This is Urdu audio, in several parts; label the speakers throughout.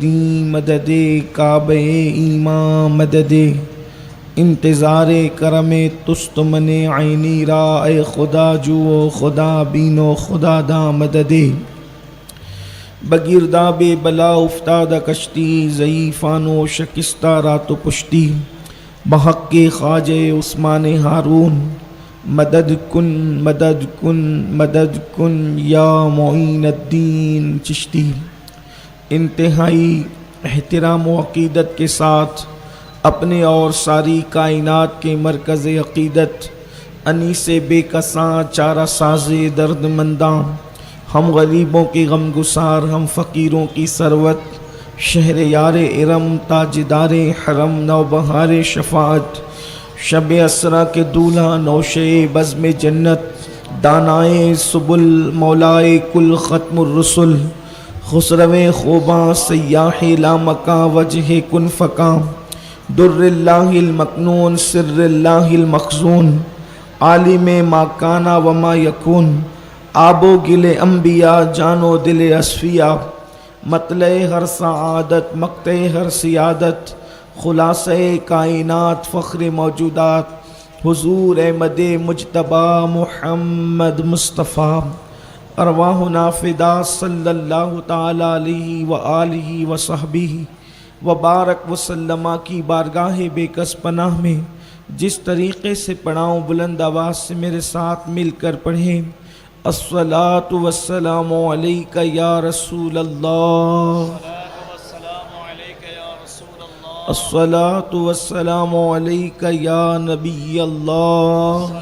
Speaker 1: دین مدد کعبہ ایمان مدد انتظار کرم تست من عینی را اے خدا جو خدا بینو خدا دا مدد بگرداب بلا افتادہ کشتی ضعیفان و شکستہ رات و پشتی بحق کے خواجہ عثمان ہارون مدد کن مدد کن مدد کن یا معین الدین چشتی۔ انتہائی احترام و عقیدت کے ساتھ اپنے اور ساری کائنات کے مرکز عقیدت انیس بے کساں چارہ ساز درد منداں، ہم غریبوں کی غم گسار، ہم فقیروں کی ثروت، شہر یار ارم تاجدار حرم نوبہار شفاعت، شب اسرا کے دولہا نوشے بزم جنت، دانائے سبل مولائے کل ختم الرسل، خسرو خوباں سیاح لامکاں وجہ کن فکاں، در اللہ المکنون سر اللہ المخزون، عالم ما کانا وما یکون، آب و گل انبیاء جان و دل اصفیاء، مطلع ہر سعادت مقطع ہر سیادت، خلاصہ کائنات فخر موجودات، حضور احمد مجتبی محمد مصطفیٰ، ارواحنا فدا صلی اللہ تعالی علیہ وآلہ وصحبہ وبارک وسلم کی بارگاہ بے کس پناہ میں جس طریقے سے پڑھاؤں بلند آواز سے میرے ساتھ مل کر پڑھیں۔ الصلاۃ والسلام علیک یا رسول اللہ، الصلاۃ والسلام علیک یا نبی اللہ،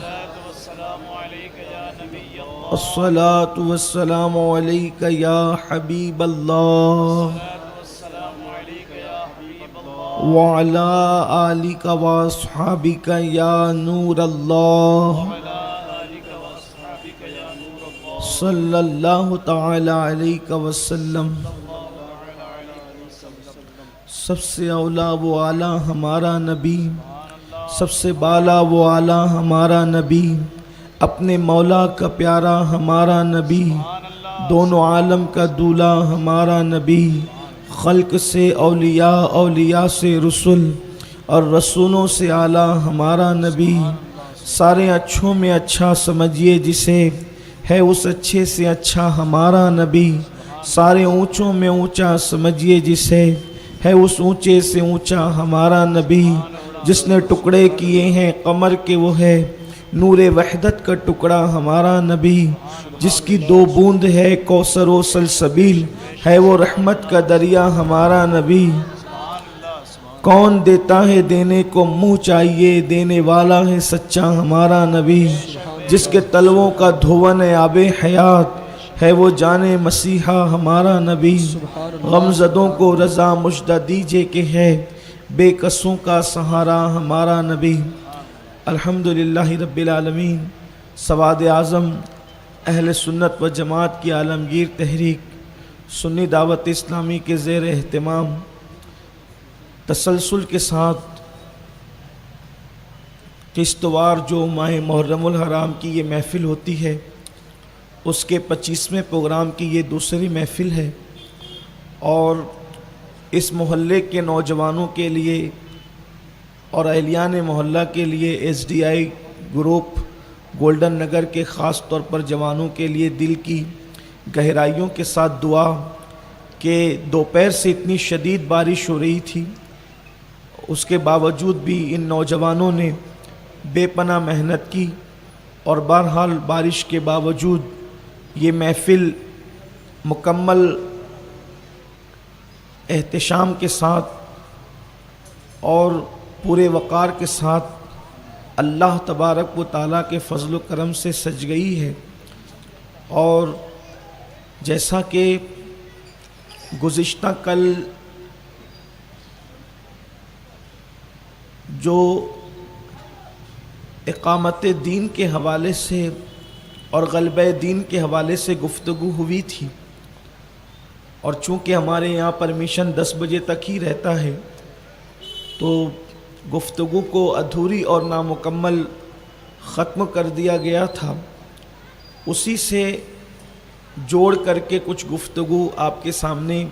Speaker 1: الصلاۃ والسلام علیک یا حبیب اللہ، وعلی آلک واصحابک یا نور اللہ، صلی اللہ تعالی علیہ وسلم۔ سب سے اولا و اعلیٰ ہمارا نبی، سب سے بالا و اعلیٰ ہمارا نبی، اپنے مولا کا پیارا ہمارا نبی، دونوں عالم کا دولہا ہمارا نبی، خلق سے اولیاء، اولیاء سے رسول اور رسولوں سے اعلیٰ ہمارا نبی، سارے اچھوں میں اچھا سمجھیے جسے، ہے اس اچھے سے اچھا ہمارا نبی، سارے اونچوں میں اونچا سمجھیے جسے، ہے اس اونچے سے اونچا ہمارا نبی، جس نے ٹکڑے کیے ہیں قمر کے وہ ہے نور وحدت کا ٹکڑا ہمارا نبی، جس کی دو بوند ہے کوثر و سلسبیل، ہے وہ رحمت کا دریا ہمارا نبی۔ کون دیتا ہے دینے کو منہ چاہیے، دینے والا ہے سچا ہمارا نبی، جس کے تلووں کا دھون آب حیات، ہے وہ جان مسیحا ہمارا نبی۔ غمزدوں کو رضا مژدہ دیجئے کہ ہے بے کسوں کا سہارا ہمارا نبی۔ الحمدللہ رب العالمین۔ سواد اعظم اہل سنت و جماعت کی عالمگیر تحریک سنی دعوت اسلامی کے زیر اہتمام تسلسل کے ساتھ قسطوار جو ماہ محرم الحرام کی یہ محفل ہوتی ہے، اس کے 25ویں پروگرام کی یہ دوسری محفل ہے، اور اس محلے کے نوجوانوں کے لیے اور اہلیان محلہ کے لیے S D I group golden نگر کے خاص طور پر جوانوں کے لیے دل کی گہرائیوں کے ساتھ دعا کہ دوپہر سے اتنی شدید بارش ہو رہی تھی، اس کے باوجود بھی ان نوجوانوں نے بے پناہ محنت کی، اور بہرحال بارش کے باوجود یہ محفل مکمل احتشام کے ساتھ اور پورے وقار کے ساتھ اللہ تبارک و تعالیٰ کے فضل و کرم سے سج گئی ہے۔ اور جیسا کہ گزشتہ کل جو اقامت دین کے حوالے سے اور غلبہ دین کے حوالے سے گفتگو ہوئی تھی، اور چونکہ ہمارے یہاں پرمیشن 10 بجے تک ہی رہتا ہے، تو گفتگو کو ادھوری اور نامکمل ختم کر دیا گیا تھا۔ اسی سے جوڑ کر کے کچھ گفتگو آپ کے سامنے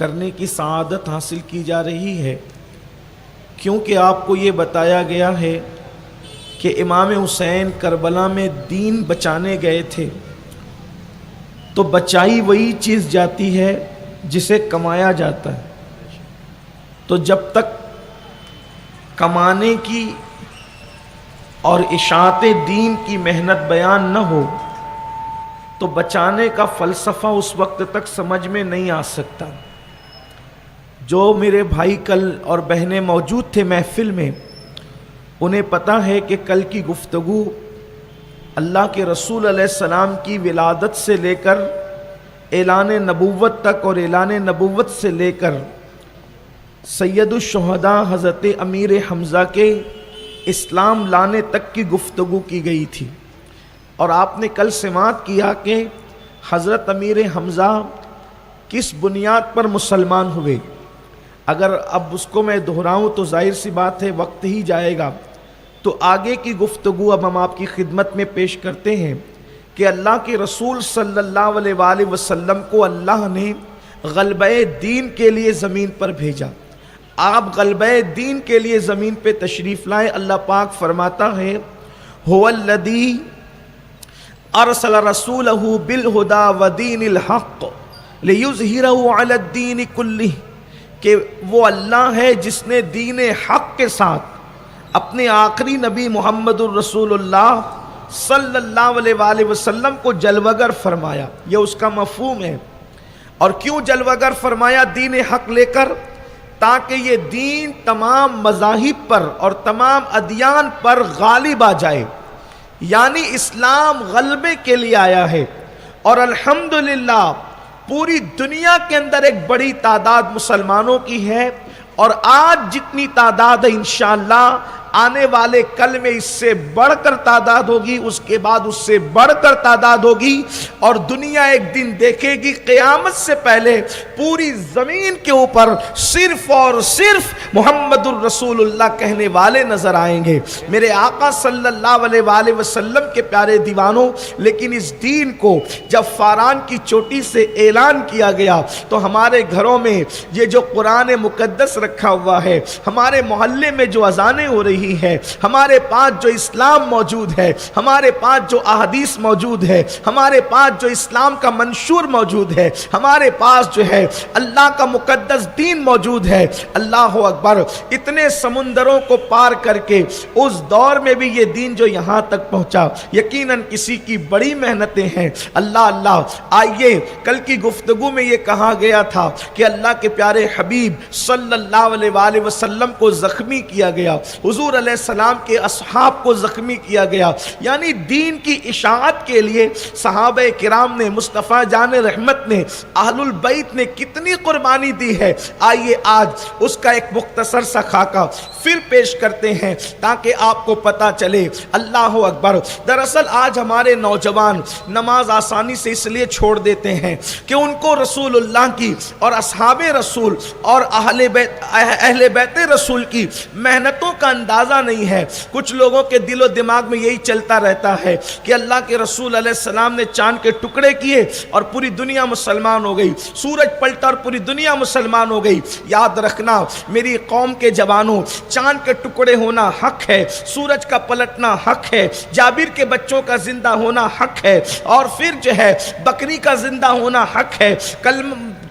Speaker 1: کرنے کی سعادت حاصل کی جا رہی ہے، کیونکہ آپ کو یہ بتایا گیا ہے کہ امام حسین کربلا میں دین بچانے گئے تھے، تو بچائی وہی چیز جاتی ہے جسے کمایا جاتا ہے۔ تو جب تک کمانے کی اور اشاعت دین کی محنت بیان نہ ہو تو بچانے کا فلسفہ اس وقت تک سمجھ میں نہیں آ سکتا۔ جو میرے بھائی کل اور بہنیں موجود تھے محفل میں، انہیں پتہ ہے کہ کل کی گفتگو اللہ کے رسول علیہ السلام کی ولادت سے لے کر اعلان نبوت تک اور اعلان نبوت سے لے کر سید الشہداء حضرت امیر حمزہ کے اسلام لانے تک کی گفتگو کی گئی تھی، اور آپ نے کل سماعت کیا کہ حضرت امیر حمزہ کس بنیاد پر مسلمان ہوئے۔ اگر اب اس کو میں دہراؤں تو ظاہر سی بات ہے وقت ہی جائے گا، تو آگے کی گفتگو اب ہم آپ کی خدمت میں پیش کرتے ہیں کہ اللہ کے رسول صلی اللہ علیہ وآلہ وسلم کو اللہ نے غلبہ دین کے لیے زمین پر بھیجا۔ آپ غلبہ دین کے لیے زمین پہ تشریف لائے۔ اللہ پاک فرماتا ہے هو الذی ارسل رسولہ بالہدی ودین الحق لیظہرہ علی الدین کلہ، کہ وہ اللہ ہے جس نے دین حق کے ساتھ اپنے آخری نبی محمد الرسول اللہ صلی اللہ علیہ وآلہ وسلم کو جلوگر فرمایا۔ یہ اس کا مفہوم ہے۔ اور کیوں جلوگر فرمایا دین حق لے کر؟ تاکہ یہ دین تمام مذاہب پر اور تمام ادیان پر غالب آ جائے، یعنی اسلام غلبے کے لیے آیا ہے۔ اور الحمدللہ پوری دنیا کے اندر ایک بڑی تعداد مسلمانوں کی ہے، اور آج جتنی تعداد ہے انشاءاللہ آنے والے کل میں اس سے بڑھ کر تعداد ہوگی، اس کے بعد اس سے بڑھ کر تعداد ہوگی، اور دنیا ایک دن دیکھے گی قیامت سے پہلے پوری زمین کے اوپر صرف اور صرف محمد الرسول اللہ کہنے والے نظر آئیں گے، میرے آقا صلی اللہ علیہ وآلہ وسلم کے پیارے دیوانوں۔ لیکن اس دین کو جب فاران کی چوٹی سے اعلان کیا گیا تو ہمارے گھروں میں یہ جو قرآن مقدس رکھا ہوا ہے، ہمارے محلے میں جو اذانیں ہو رہی ہے، ہمارے پاس جو اسلام موجود ہے، ہمارے پاس جو احادیث موجود ہے، ہمارے پاس جو اسلام کا منشور موجود ہے، ہمارے پاس جو ہے اللہ کا مقدس دین موجود ہے۔ اللہ اکبر! اتنے سمندروں کو پار کر کے اس دور میں بھی یہ دین جو یہاں تک پہنچا، یقیناً کسی کی بڑی محنتیں ہیں۔ اللہ اللہ! آئیے، کل کی گفتگو میں یہ کہا گیا تھا کہ اللہ کے پیارے حبیب صلی اللہ علیہ وآلہ وسلم کو زخمی کیا گیا، حضور علیہ السلام کے اصحاب کو زخمی کیا گیا، یعنی دین کی اشاعت کے لیے صحابہ کرام نے، مصطفیٰ جان رحمت نے، اہل البیت نے کتنی قربانی دی ہے۔ آئیے آج اس کا ایک مختصر سا خاکہ پھر پیش کرتے ہیں تاکہ آپ کو پتہ چلے۔ اللہ اکبر! دراصل آج ہمارے نوجوان نماز آسانی سے اس لیے چھوڑ دیتے ہیں کہ ان کو رسول اللہ کی اور اصحاب رسول اور اہل بیت رسول کی محنتوں کا اندازہ نہیں ہے۔ کچھ لوگوں کے دل و دماغ میں یہی چلتا رہتا ہے کہ اللہ کے رسول علیہ السلام نے چاند کے ٹکڑے کیے اور پوری دنیا مسلمان ہو گئی، سورج پلٹا اور پوری دنیا مسلمان ہو گئی۔ یاد رکھنا میری قوم کے جوانوں، چاند کے ٹکڑے ہونا حق ہے، سورج کا پلٹنا حق ہے، جابر کے بچوں کا زندہ ہونا حق ہے، اور پھر جو ہے بکری کا زندہ ہونا حق ہے،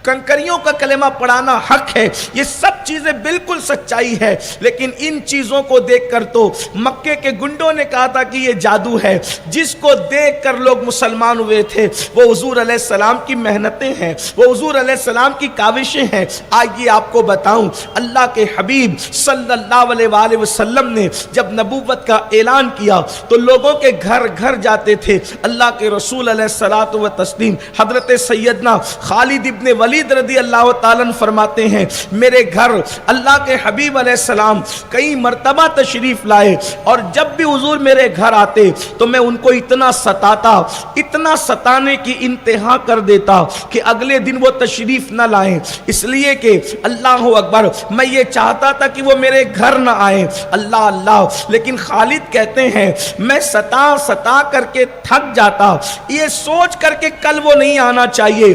Speaker 1: کنکریوں کا کلمہ پڑھانا حق ہے۔ یہ سب چیزیں بالکل سچائی ہے، لیکن ان چیزوں کو دیکھ کر تو مکے کے گنڈوں نے کہا تھا کہ یہ جادو ہے۔ جس کو دیکھ کر لوگ مسلمان ہوئے تھے وہ حضور علیہ السلام کی محنتیں ہیں، وہ حضور علیہ السلام کی کاوشیں ہیں۔ آئیے آپ کو بتاؤں، اللہ کے حبیب صلی اللہ علیہ وآلہ وسلم نے جب نبوت کا اعلان کیا تو لوگوں کے گھر گھر جاتے تھے۔ اللہ کے رسول علیہ الصلوۃ والتسلیم حضرت سیدنا خالد ابن ولید رضی اللہ تعالیٰ عنہ فرماتے ہیں، میرے گھر اللہ کے حبیب علیہ السلام کئی مرتبہ تشریف لائے، اور جب بھی حضور میرے گھر آتے تو میں ان کو اتنا ستاتا، اتنا ستانے کی انتہا کر دیتا کہ اگلے دن وہ تشریف نہ لائیں، اس لیے کہ اللہ اکبر میں یہ چاہتا تھا کہ وہ میرے گھر نہ آئیں۔ اللہ اللہ! لیکن خالد کہتے ہیں میں ستا کر کے تھک جاتا، یہ سوچ کر کے کل وہ نہیں آنا چاہیے،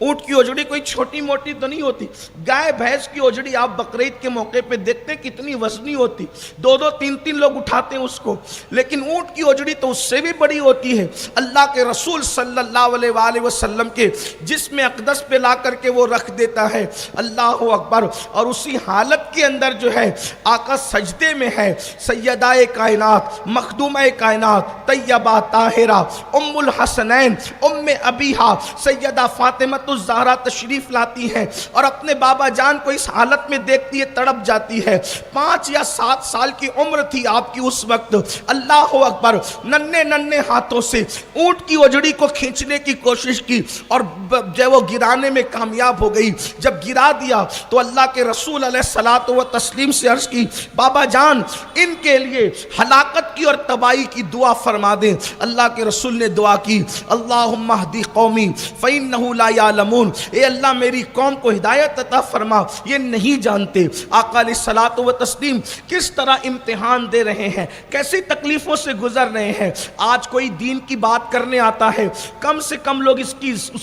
Speaker 1: اونٹ کی اوجڑی کوئی چھوٹی موٹی تو نہیں ہوتی. گائے بھینس کی اوجڑی آپ بقرعید کے موقع پہ دیکھتے ہیں کتنی وزنی ہوتی, 2-3 لوگ اٹھاتے ہیں اس کو. لیکن اونٹ کی اوجڑی تو اس سے بھی بڑی ہوتی ہے. اللہ کے رسول صلی اللہ علیہ وآلہ وسلم کے جسم اقدس پہ لا کر کے وہ رکھ دیتا ہے. اللہ اکبر. اور اسی حالت کے اندر جو ہے آقا سجدے میں ہے. سیدہ کائنات, مخدومہ کائنات, طیبہ طاہرہ, ام الحسنین, ام ابیہا سیدہ فاطمہ الزہرا تشریف لاتی ہیں اور اپنے بابا جان کو اس حالت میں دیکھتی ہے, تڑپ جاتی ہے. 5 یا 7 سال کی عمر تھی آپ کی اس وقت. اللہ اکبر. ننھے ہاتھوں سے اونٹ کی اوجڑی کو کھینچنے کی کوشش کی اور جو وہ گرانے میں کامیاب ہو گئی. جب گرا دیا تو اللہ کے رسول علیہ الصلوۃ والتسلیم سے عرض کی, بابا جان ان کے لیے ہلاکت کی اور تباہی کی دعا فرما دیں. اللہ کے رسول نے دعا کی, اللہم اہدی قومی فإنہ لا یعلمون. اے اللہ میری قوم کو ہدایت عطا فرما, یہ نہیں جانتے. آقا علیہ الصلوۃ والتسلیم کس طرح امتحان دے رہے ہیں, کیسی تکلیفوں سے گزر رہے ہیں. آج کوئی دین کی بات کرنے آتا ہے, کم سے کم لوگ اس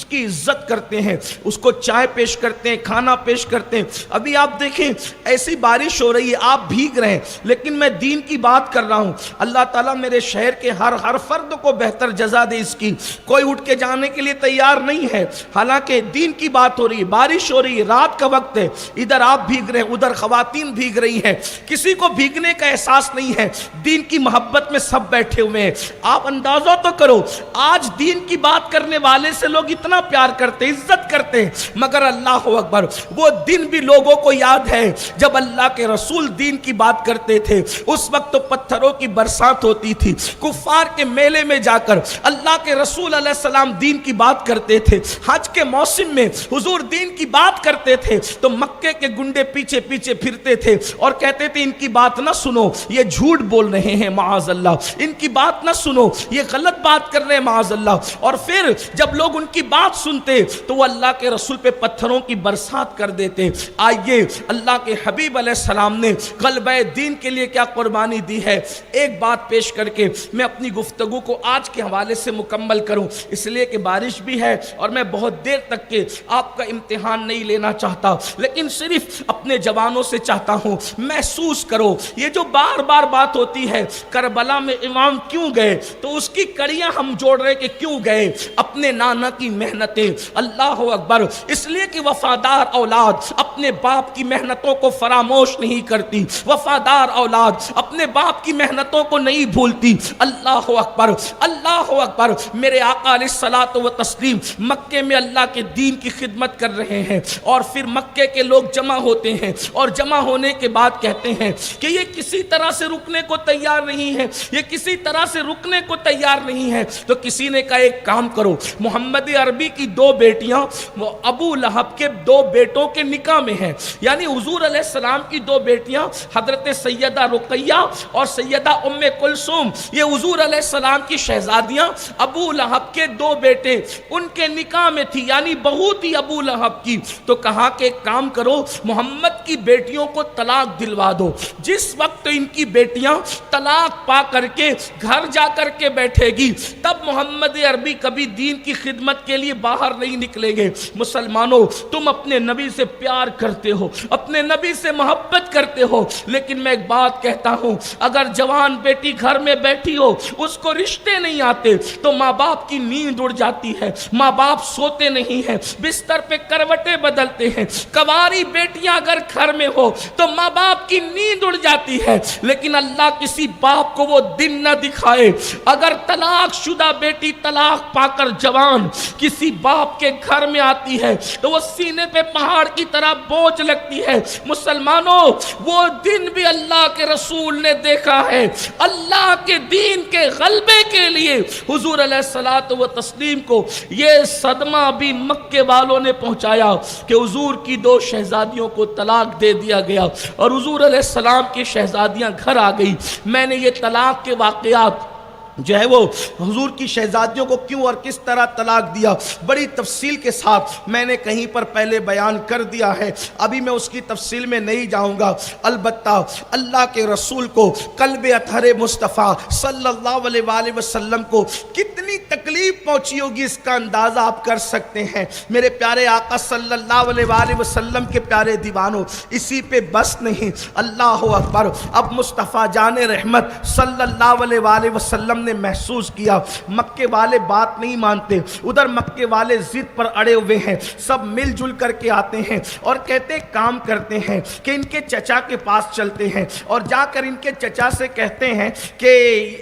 Speaker 1: کی عزت کرتے ہیں, اس کو چائے پیش کرتے ہیں, کھانا پیش کرتے ہیں. ابھی آپ دیکھیں ایسی بارش ہو رہی ہے, آپ بھیگ رہے ہیں, لیکن میں دین کی بات کر رہا ہوں. اللہ تعالیٰ میرے شہر کے ہر فرد کو بہتر جزا دے اس کی. کوئی اٹھ کے جانے کے لیے تیار نہیں ہے, حالانکہ دین کی بات ہو رہی ہے, بارش ہو رہی ہے, رات کا وقت ہے, ادھر آپ بھیگ رہے ہیں, ادھر خواتین بھیگ رہی ہیں. کسی کو بھیگنے کا احساس نہیں ہے. دین کی محبت میں سب بیٹھے ہوئے ہیں. آپ اندازہ تو کرو, آج دین کی بات کرنے والے سے لوگ اتنا پیار کرتے ہیں, عزت کرتے ہیں, مگر اللہ اکبر وہ دن بھی لوگوں کو یاد ہے جب اللہ کے رسول دین کی بات کرتے تھے. اس وقت تو پتھروں کی برسات ہوتی تھی. کفار کے میلے میں جا کر اللہ کے رسول علیہ السلام دین کی بات کرتے تھے. حج کے موسم میں حضور دین کی بات کرتے تھے تو مکے کے گنڈے پیچھے پیچھے پھرتے تھے اور کہتے تھے ان کی بات نہ سنو, یہ جھوٹ بول رہے ہیں معاذ اللہ, ان کی بات نہ سنو, یہ غلط بات کر رہے ہیں معاذ اللہ. اور پھر جب لوگ ان کی بات سنتے تو وہ اللہ کے رسول پہ پتھروں کی برسات کر دیتے. آئیے اللہ کے حبیب علیہ السلام نے غلبہ دین کے لیے کیا قربانی دی ہے. ایک بات پیش کر کے میں اپنی گفتگو کو آج کے حوالے سے مکمل کروں, اس لیے کہ بارش بھی ہے اور میں بہت دیر تک کے آپ کا امتحان نہیں لینا چاہتا, لیکن صرف اپنے جوانوں سے چاہتا ہوں محسوس کرو. یہ جو بار بار بات ہوتی ہے کربلا میں امام کیوں گئے, تو اس کی کڑیاں ہم جوڑ رہے کہ کیوں گئے, اپنے نانا کی محنتیں. اللہ اکبر. اس لیے کہ وفادار اولاد اپنے باپ کی محنتوں کو فراموش نہیں کرتی, وفادار اولاد اپنے باپ کی محنتوں کو نہیں بھولتی. اللہ اکبر, اللہ اکبر. میرے آقا علیہ الصلوۃ والتسلیم مکے میں اللہ کے دین کی خدمت کر رہے ہیں اور پھر مکے کے لوگ جمع ہوتے ہیں اور جمع ہونے کے بعد کہتے ہیں کہ یہ کسی طرح سے رکنے کو تیار نہیں ہے, یہ کسی طرح سے رکنے کو تیار نہیں ہے. تو کسی نے کہا ایک کام کرو, محمد عربی کی 2 بیٹیاں وہ ابو لہب کے 2 بیٹوں کے نکاح میں ہیں, یعنی حضور علیہ السلام کی 2 بیٹیاں حضرت سیدہ رقیہ اور سیدہ ام کلثوم, یہ حضور علیہ السلام کی شہزادیاں, ابو لہب کے 2 بیٹے ان کے نکاح میں تھی, یعنی بہو تھی ابو لہب کی. تو کہا کہ ایک کام کرو, محمد کی بیٹیوں کو طلاق دلوا دو. جس وقت ان کی بیٹیاں طلاق پا کر کے گھر جا کر کے بیٹھے گی, تب محمد عربی کبھی دین کی خدمت کے لیے باہر نہیں نکلیں گے. مسلمانوں, تم اپنے نبی سے پیار کرتے ہو, اپنے نبی سے محبت کرتے ہو, لیکن میں ایک بات کہتا ہوں, اگر جوان بیٹی گھر میں بیٹھی ہو, اس کو رشتے نہیں آتے تو ماں باپ کی نیند اڑ جاتی ہے, ماں باپ سوتے نہیں ہیں, بستر پہ کروٹیں بدلتے ہیں. کنواری بیٹیاں اگر گھر میں ہو تو ماں باپ کی نیند اڑ جاتی ہے, لیکن اللہ کسی باپ کو وہ دن نہ دکھائے اگر طلاق شدہ بیٹی طلاق پا کر جوان کسی باپ کے گھر میں آتی ہے تو وہ سینے پہ پہاڑ کی طرح بوجھ لگتی ہے. مسلمانوں, وہ دن بھی اللہ کے رسول نے دیکھا ہے. اللہ کے دین کے غلبے کے لیے حضور علیہ الصلوۃ والتسلیم کو یہ صدمہ بھی مکے والوں نے پہنچایا کہ حضور کی 2 شہزادیوں کو طلاق دے دیا گیا اور حضور علیہ السلام کی شہزادیاں گھر آ گئی. میں نے یہ طلاق کے واقعات جو ہے وہ حضور کی شہزادیوں کو کیوں اور کس طرح طلاق دیا، بڑی تفصیل کے ساتھ میں نے کہیں پر پہلے بیان کر دیا ہے، ابھی میں اس کی تفصیل میں نہیں جاؤں گا۔ البتہ اللہ کے رسول کو، قلب اطہر مصطفیٰ صلی اللہ علیہ وآلہ وسلم کو کتنی تکلیف پہنچی ہوگی، اس کا اندازہ آپ کر سکتے ہیں۔ میرے پیارے آقا صلی اللہ علیہ وآلہ وسلم کے پیارے دیوانوں، اسی پہ بس نہیں، اللہ اکبر، اب مصطفیٰ جان رحمت صلی اللہ علیہ وآلہ وسلم نے محسوس کیا مکے والے بات نہیں مانتے، ادھر مکے والے ضد پر اڑے ہوئے ہیں، سب مل جل کر کے آتے ہیں اور کہتے کام کرتے ہیں کہ ان کے چچا کے پاس چلتے ہیں اور جا کر ان کے چچا سے کہتے ہیں کہ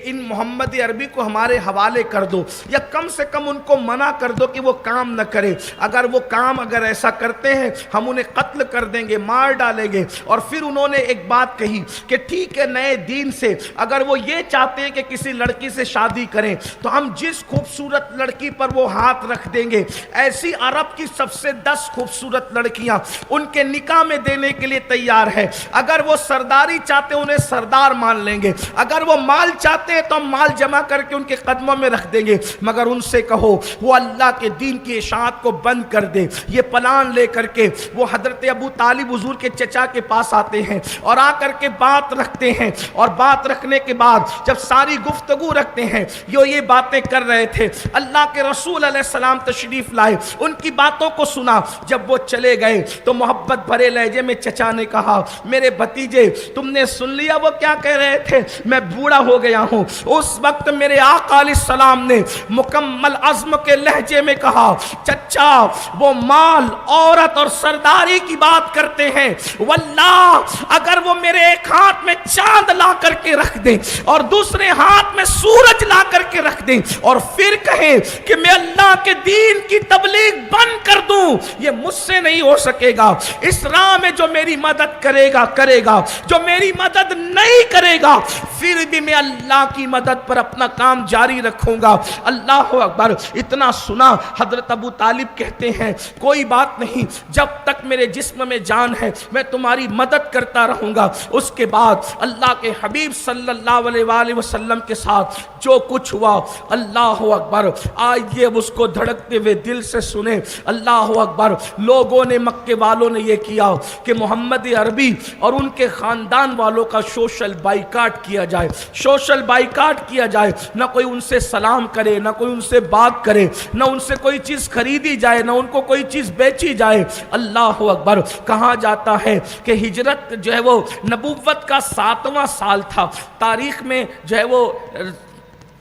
Speaker 1: ان محمد عربی کو ہمارے حوالے کر دو، یا کم سے کم ان کو منع کر دو کہ وہ کام نہ کرے، اگر وہ کام اگر ایسا کرتے ہیں ہم انہیں قتل کر دیں گے، مار ڈالیں گے۔ اور پھر انہوں نے ایک بات کہی کہ ٹھیک ہے، نئے دین سے اگر وہ یہ چاہتے ہیں کہ کسی لڑکی سے شادی کریں تو ہم جس خوبصورت لڑکی پر وہ ہاتھ رکھ دیں گے، ایسی عرب کی سب سے 10 خوبصورت لڑکیاں ان کے نکاح میں دینے کے لیے تیار ہے۔ اگر وہ سرداری چاہتے ہیں انہیں سردار مان لیں گے، اگر وہ مال چاہتے ہیں تو ہم مال جمع کر کے ان کے قدموں میں رکھ دیں گے، مگر ان سے کہو وہ اللہ کے دین کی اشاعت کو بند کر دے۔ یہ پلان لے کر کے وہ حضرت ابو طالب حضور کے چچا کے پاس آتے ہیں اور آ کر کے بات رکھتے ہیں، اور بات رکھنے کے بعد جب ساری گفتگو رکھتے ہیں، یہ باتیں کر رہے تھے، اللہ کے رسول علیہ السلام تشریف لائے، ان کی باتوں کو سنا۔ جب وہ چلے گئے تو محبت بھرے لہجے میں چچا نے کہا، میرے بھتیجے تم نے سن لیا وہ کیا کہہ رہے تھے؟ میں بوڑھا ہو گیا ہوں۔ اس وقت میرے آقا علیہ السلام نے مکمل عزم کے لہجے میں کہا، چچا وہ مال، عورت اور سرداری کی بات کرتے ہیں، واللہ اگر وہ میرے ایک ہاتھ میں چاند لا کر کے رکھ دیں اور دوسرے ہاتھ میں سورج لا کر کے رکھ دیں اور پھر کہیں کہ میں اللہ کے دین کی تبلیغ بند کر دوں، یہ مجھ سے نہیں ہو سکے گا۔ اس راہ میں جو میری مدد کرے گا کرے گا، جو میری مدد نہیں کرے گا پھر بھی میں اللہ کی مدد پر اپنا کام جاری رکھوں گا۔ اللہ اکبر۔ اتنا سنا، حضرت ابو طالب کہتے ہیں کوئی بات نہیں، جب تک میرے جسم میں جان ہے میں تمہاری مدد کرتا رہوں گا۔ اس کے بعد اللہ کے حبیب صلی اللہ علیہ وآلہ وسلم کے ساتھ جو کچھ ہوا، اللہ اکبر، آئیے اس کو دھڑکتے ہوئے دل سے سنیں۔ اللہ اکبر۔ لوگوں نے، مکے والوں نے یہ کیا کہ محمد عربی اور ان کے خاندان والوں کا سوشل بائیکاٹ کیا جائے، سوشل بائیکاٹ کیا جائے، نہ کوئی ان سے سلام کرے، نہ کوئی ان سے بات کرے، نہ ان سے کوئی چیز خریدی جائے، نہ ان کو کوئی چیز بیچی جائے۔ اللہ اکبر۔ کہا جاتا ہے کہ ہجرت جو ہے وہ نبوت کا 7واں سال تھا، تاریخ میں جو ہے وہ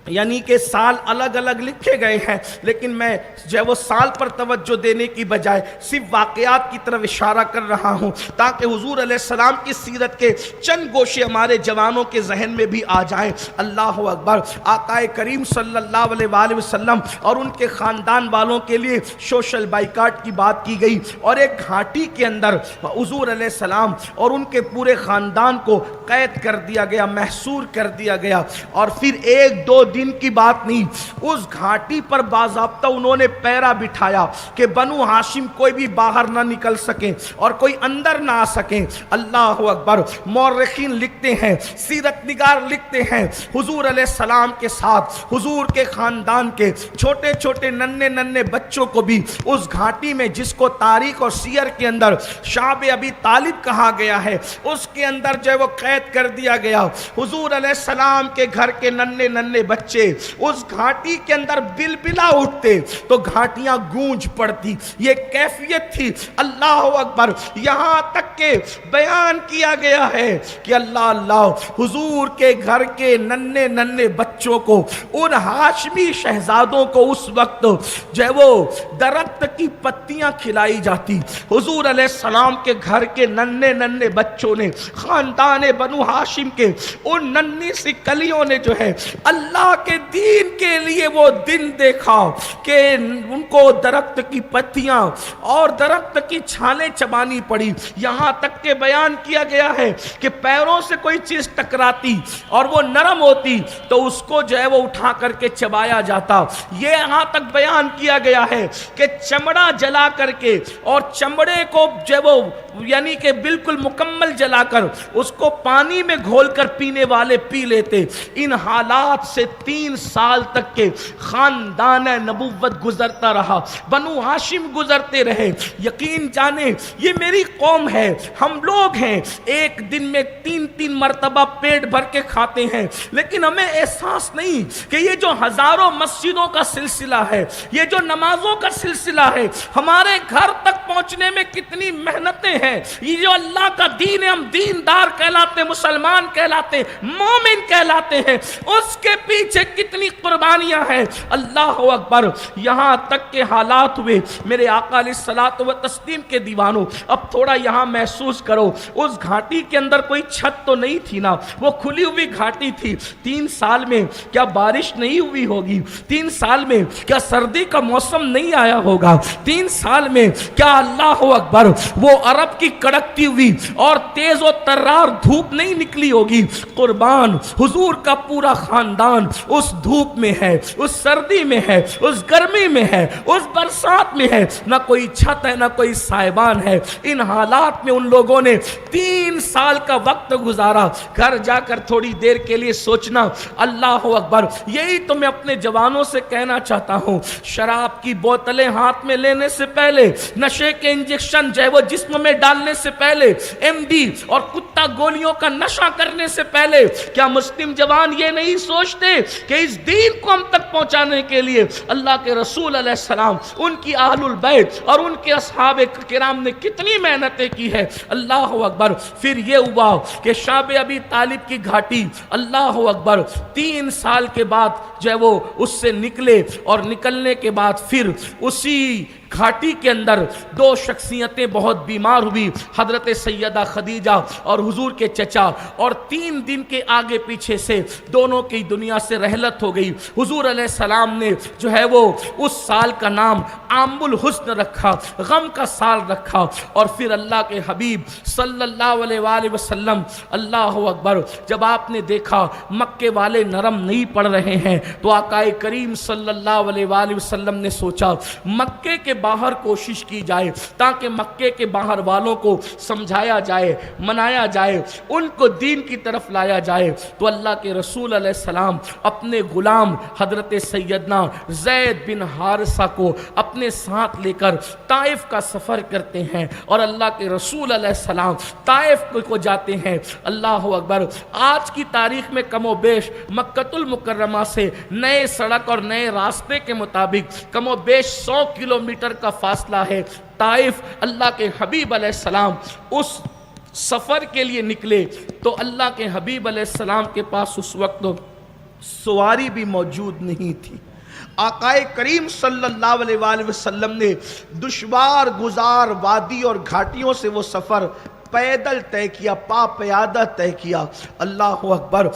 Speaker 1: یعنی کہ سال الگ الگ لکھے گئے ہیں، لیکن میں جو ہے وہ سال پر توجہ دینے کی بجائے صرف واقعات کی طرف اشارہ کر رہا ہوں تاکہ حضور علیہ السلام کی سیرت کے چند گوشے ہمارے جوانوں کے ذہن میں بھی آ جائیں۔ اللہ اکبر۔ آقا کریم صلی اللہ علیہ وآلہ وسلم اور ان کے خاندان والوں کے لیے سوشل بائیکاٹ کی بات کی گئی، اور ایک گھاٹی کے اندر حضور علیہ السلام اور ان کے پورے خاندان کو قید کر دیا گیا، محصور کر دیا گیا۔ اور پھر 1-2 دن کی بات نہیں، اس گھاٹی پر باضابطہ انہوں نے پیرا بٹھایا کہ بنو ہاشم کوئی بھی باہر نہ نکل سکے اور کوئی اندر نہ آ سکے۔ اللہ اکبر۔ مورخین لکھتے ہیں، سیرت نگار لکھتے ہیں، حضور علیہ السلام کے ساتھ حضور کے خاندان کے چھوٹے چھوٹے ننھے ننھے بچوں کو بھی اس گھاٹی میں، جس کو تاریخ اور سیر کے اندر شعب ابی طالب کہا گیا ہے، اس کے اندر جو ہے وہ قید کر دیا گیا۔ حضور علیہ السلام کے گھر کے ننھے ننھے بچے اس گھاٹی کے اندر بلبلا اٹھتے تو گھاٹیاں گونج پڑتی۔ یہ کیفیت تھی۔ اللہ اکبر۔ یہاں تک کہ بیان کیا گیا ہے کہ اللہ اللہ، حضور کے گھر کے ننھے ننھے بچوں کو، ان ہاشمی شہزادوں کو اس وقت جو ہے وہ درخت کی پتیاں کھلائی جاتی۔ حضور علیہ السلام کے گھر کے ننھے ننھے بچوں نے، خاندان بنو ہاشم کے ان ننھی سی کلیوں نے جو ہے اللہ کے دین کے لیے وہ دن دیکھا کہ ان کو درخت کی پتیاں اور درخت کی چھالیں چبانی پڑی، یہاں تک کہ بیان کیا گیا ہے کہ پیروں سے کوئی چیز ٹکراتی اور وہ نرم ہوتی تو اس کو جو ہے وہ اٹھا کر کے چبایا جاتا۔ یہ یہاں تک بیان کیا گیا ہے کہ چمڑا جلا کر کے اور چمڑے کو جو وہ یعنی کہ بالکل مکمل جلا کر اس کو پانی میں گھول کر پینے والے پی لیتے۔ ان حالات سے 3 سال تک کے خاندان نبوت گزرتا رہا، بنو ہاشم گزرتے رہے۔ یقین جانے یہ میری قوم ہے، ہم لوگ ہیں، ایک دن میں 3 مرتبہ پیٹ بھر کے کھاتے ہیں، لیکن ہمیں احساس نہیں کہ یہ جو ہزاروں مسجدوں کا سلسلہ ہے، یہ جو نمازوں کا سلسلہ ہے، ہمارے گھر تک پہنچنے میں کتنی محنتیں ہیں۔ یہ جو اللہ کا دین ہے، ہم دیندار کہلاتے ہیں، مسلمان کہلاتے ہیں، مومن کہلاتے ہیں، اس کے پیچھے کتنی قربانیاں ہیں۔ اللہ اکبر۔ یہاں تک کہ حالات ہوئے میرے آقا علیہ الصلوۃ والتسلیم کے دیوانوں، اب تھوڑا یہاں محسوس کرو، اس گھاٹی کے اندر کوئی چھت تو نہیں تھی نا، وہ کھلی ہوئی گھاٹی تھی۔ 3 سال میں کیا بارش نہیں ہوئی ہوگی؟ 3 سال میں کیا سردی کا موسم نہیں آیا ہوگا؟ 3 سال میں کیا اللہ اکبر وہ عرب کی کڑکتی ہوئی اور تیز و ترار دھوپ نہیں نکلی ہوگی؟ قربان حضور کا پورا خاندان اس دھوپ میں ہے، اس سردی میں ہے، اس گرمی میں ہے، اس برسات میں ہے، نہ کوئی چھت ہے نہ کوئی سائبان ہے۔ ان حالات میں ان لوگوں نے 3 سال کا وقت گزارا۔ گھر جا کر تھوڑی دیر کے لیے سوچنا، اللہ اکبر۔ یہی تو میں اپنے جوانوں سے کہنا چاہتا ہوں، شراب کی بوتلیں ہاتھ میں لینے سے پہلے، نشے کے انجیکشن جو ہے وہ جسم میں ڈالنے سے پہلے، MD اور کتا گولیوں کا نشہ کرنے سے پہلے، کیا مسلم جوان یہ نہیں سوچتے کہ اس دین کو ہم تک پہنچانے کے لیے اللہ کے رسول علیہ السلام، ان کی اہل البیت اور ان کے اصحاب کرام نے کتنی محنتیں کی ہے؟ اللہ اکبر۔ پھر یہ ہوا کہ شاب ابی طالب کی گھاٹی، اللہ اکبر، 3 سال کے بعد جو ہے وہ اس سے نکلے، اور نکلنے کے بعد پھر اسی گھاٹی کے اندر 2 شخصیتیں بہت بیمار ہوئی، حضرت سیدہ خدیجہ اور حضور کے چچا، اور 3 دن کے آگے پیچھے سے دونوں کی دنیا سے رحلت ہو گئی۔ حضور علیہ السلام نے جو ہے وہ اس سال کا نام عام الحزن رکھا، غم کا سال رکھا، اور پھر اللہ کے حبیب صلی اللہ علیہ وآلہ وسلم، اللہ اکبر، جب آپ نے دیکھا مکے والے نرم نہیں پڑ رہے ہیں تو آقا کریم صلی اللہ علیہ وآلہ وسلم نے سوچا مکے کے باہر کوشش کی جائے تاکہ مکے کے باہر والوں کو سمجھایا جائے، منایا جائے، ان کو دین کی طرف لایا جائے۔ تو اللہ کے رسول علیہ السلام اپنے غلام حضرت سیدنا زید بن حارثہ کو اپنے ساتھ لے کر طائف کا سفر کرتے ہیں، اور اللہ کے رسول علیہ السلام طائف کو جاتے ہیں۔ اللہ اکبر۔ آج کی تاریخ میں کم و بیش مکۃ المکرمہ سے نئے سڑک اور نئے راستے کے مطابق کم و بیش 100 کلومیٹر کا فاصلہ ہے۔ طائف اللہ کے حبیب علیہ السلام اس سفر کے لیے نکلے تو اللہ کے حبیب علیہ السلام کے پاس اس وقت سواری بھی موجود نہیں تھی۔ آقا کریم صلی اللہ علیہ وآلہ وسلم نے دشوار گزار وادی اور گھاٹیوں سے وہ سفر پیدل طے کیا، پا پیادہ طے کیا۔ اللہ اکبر۔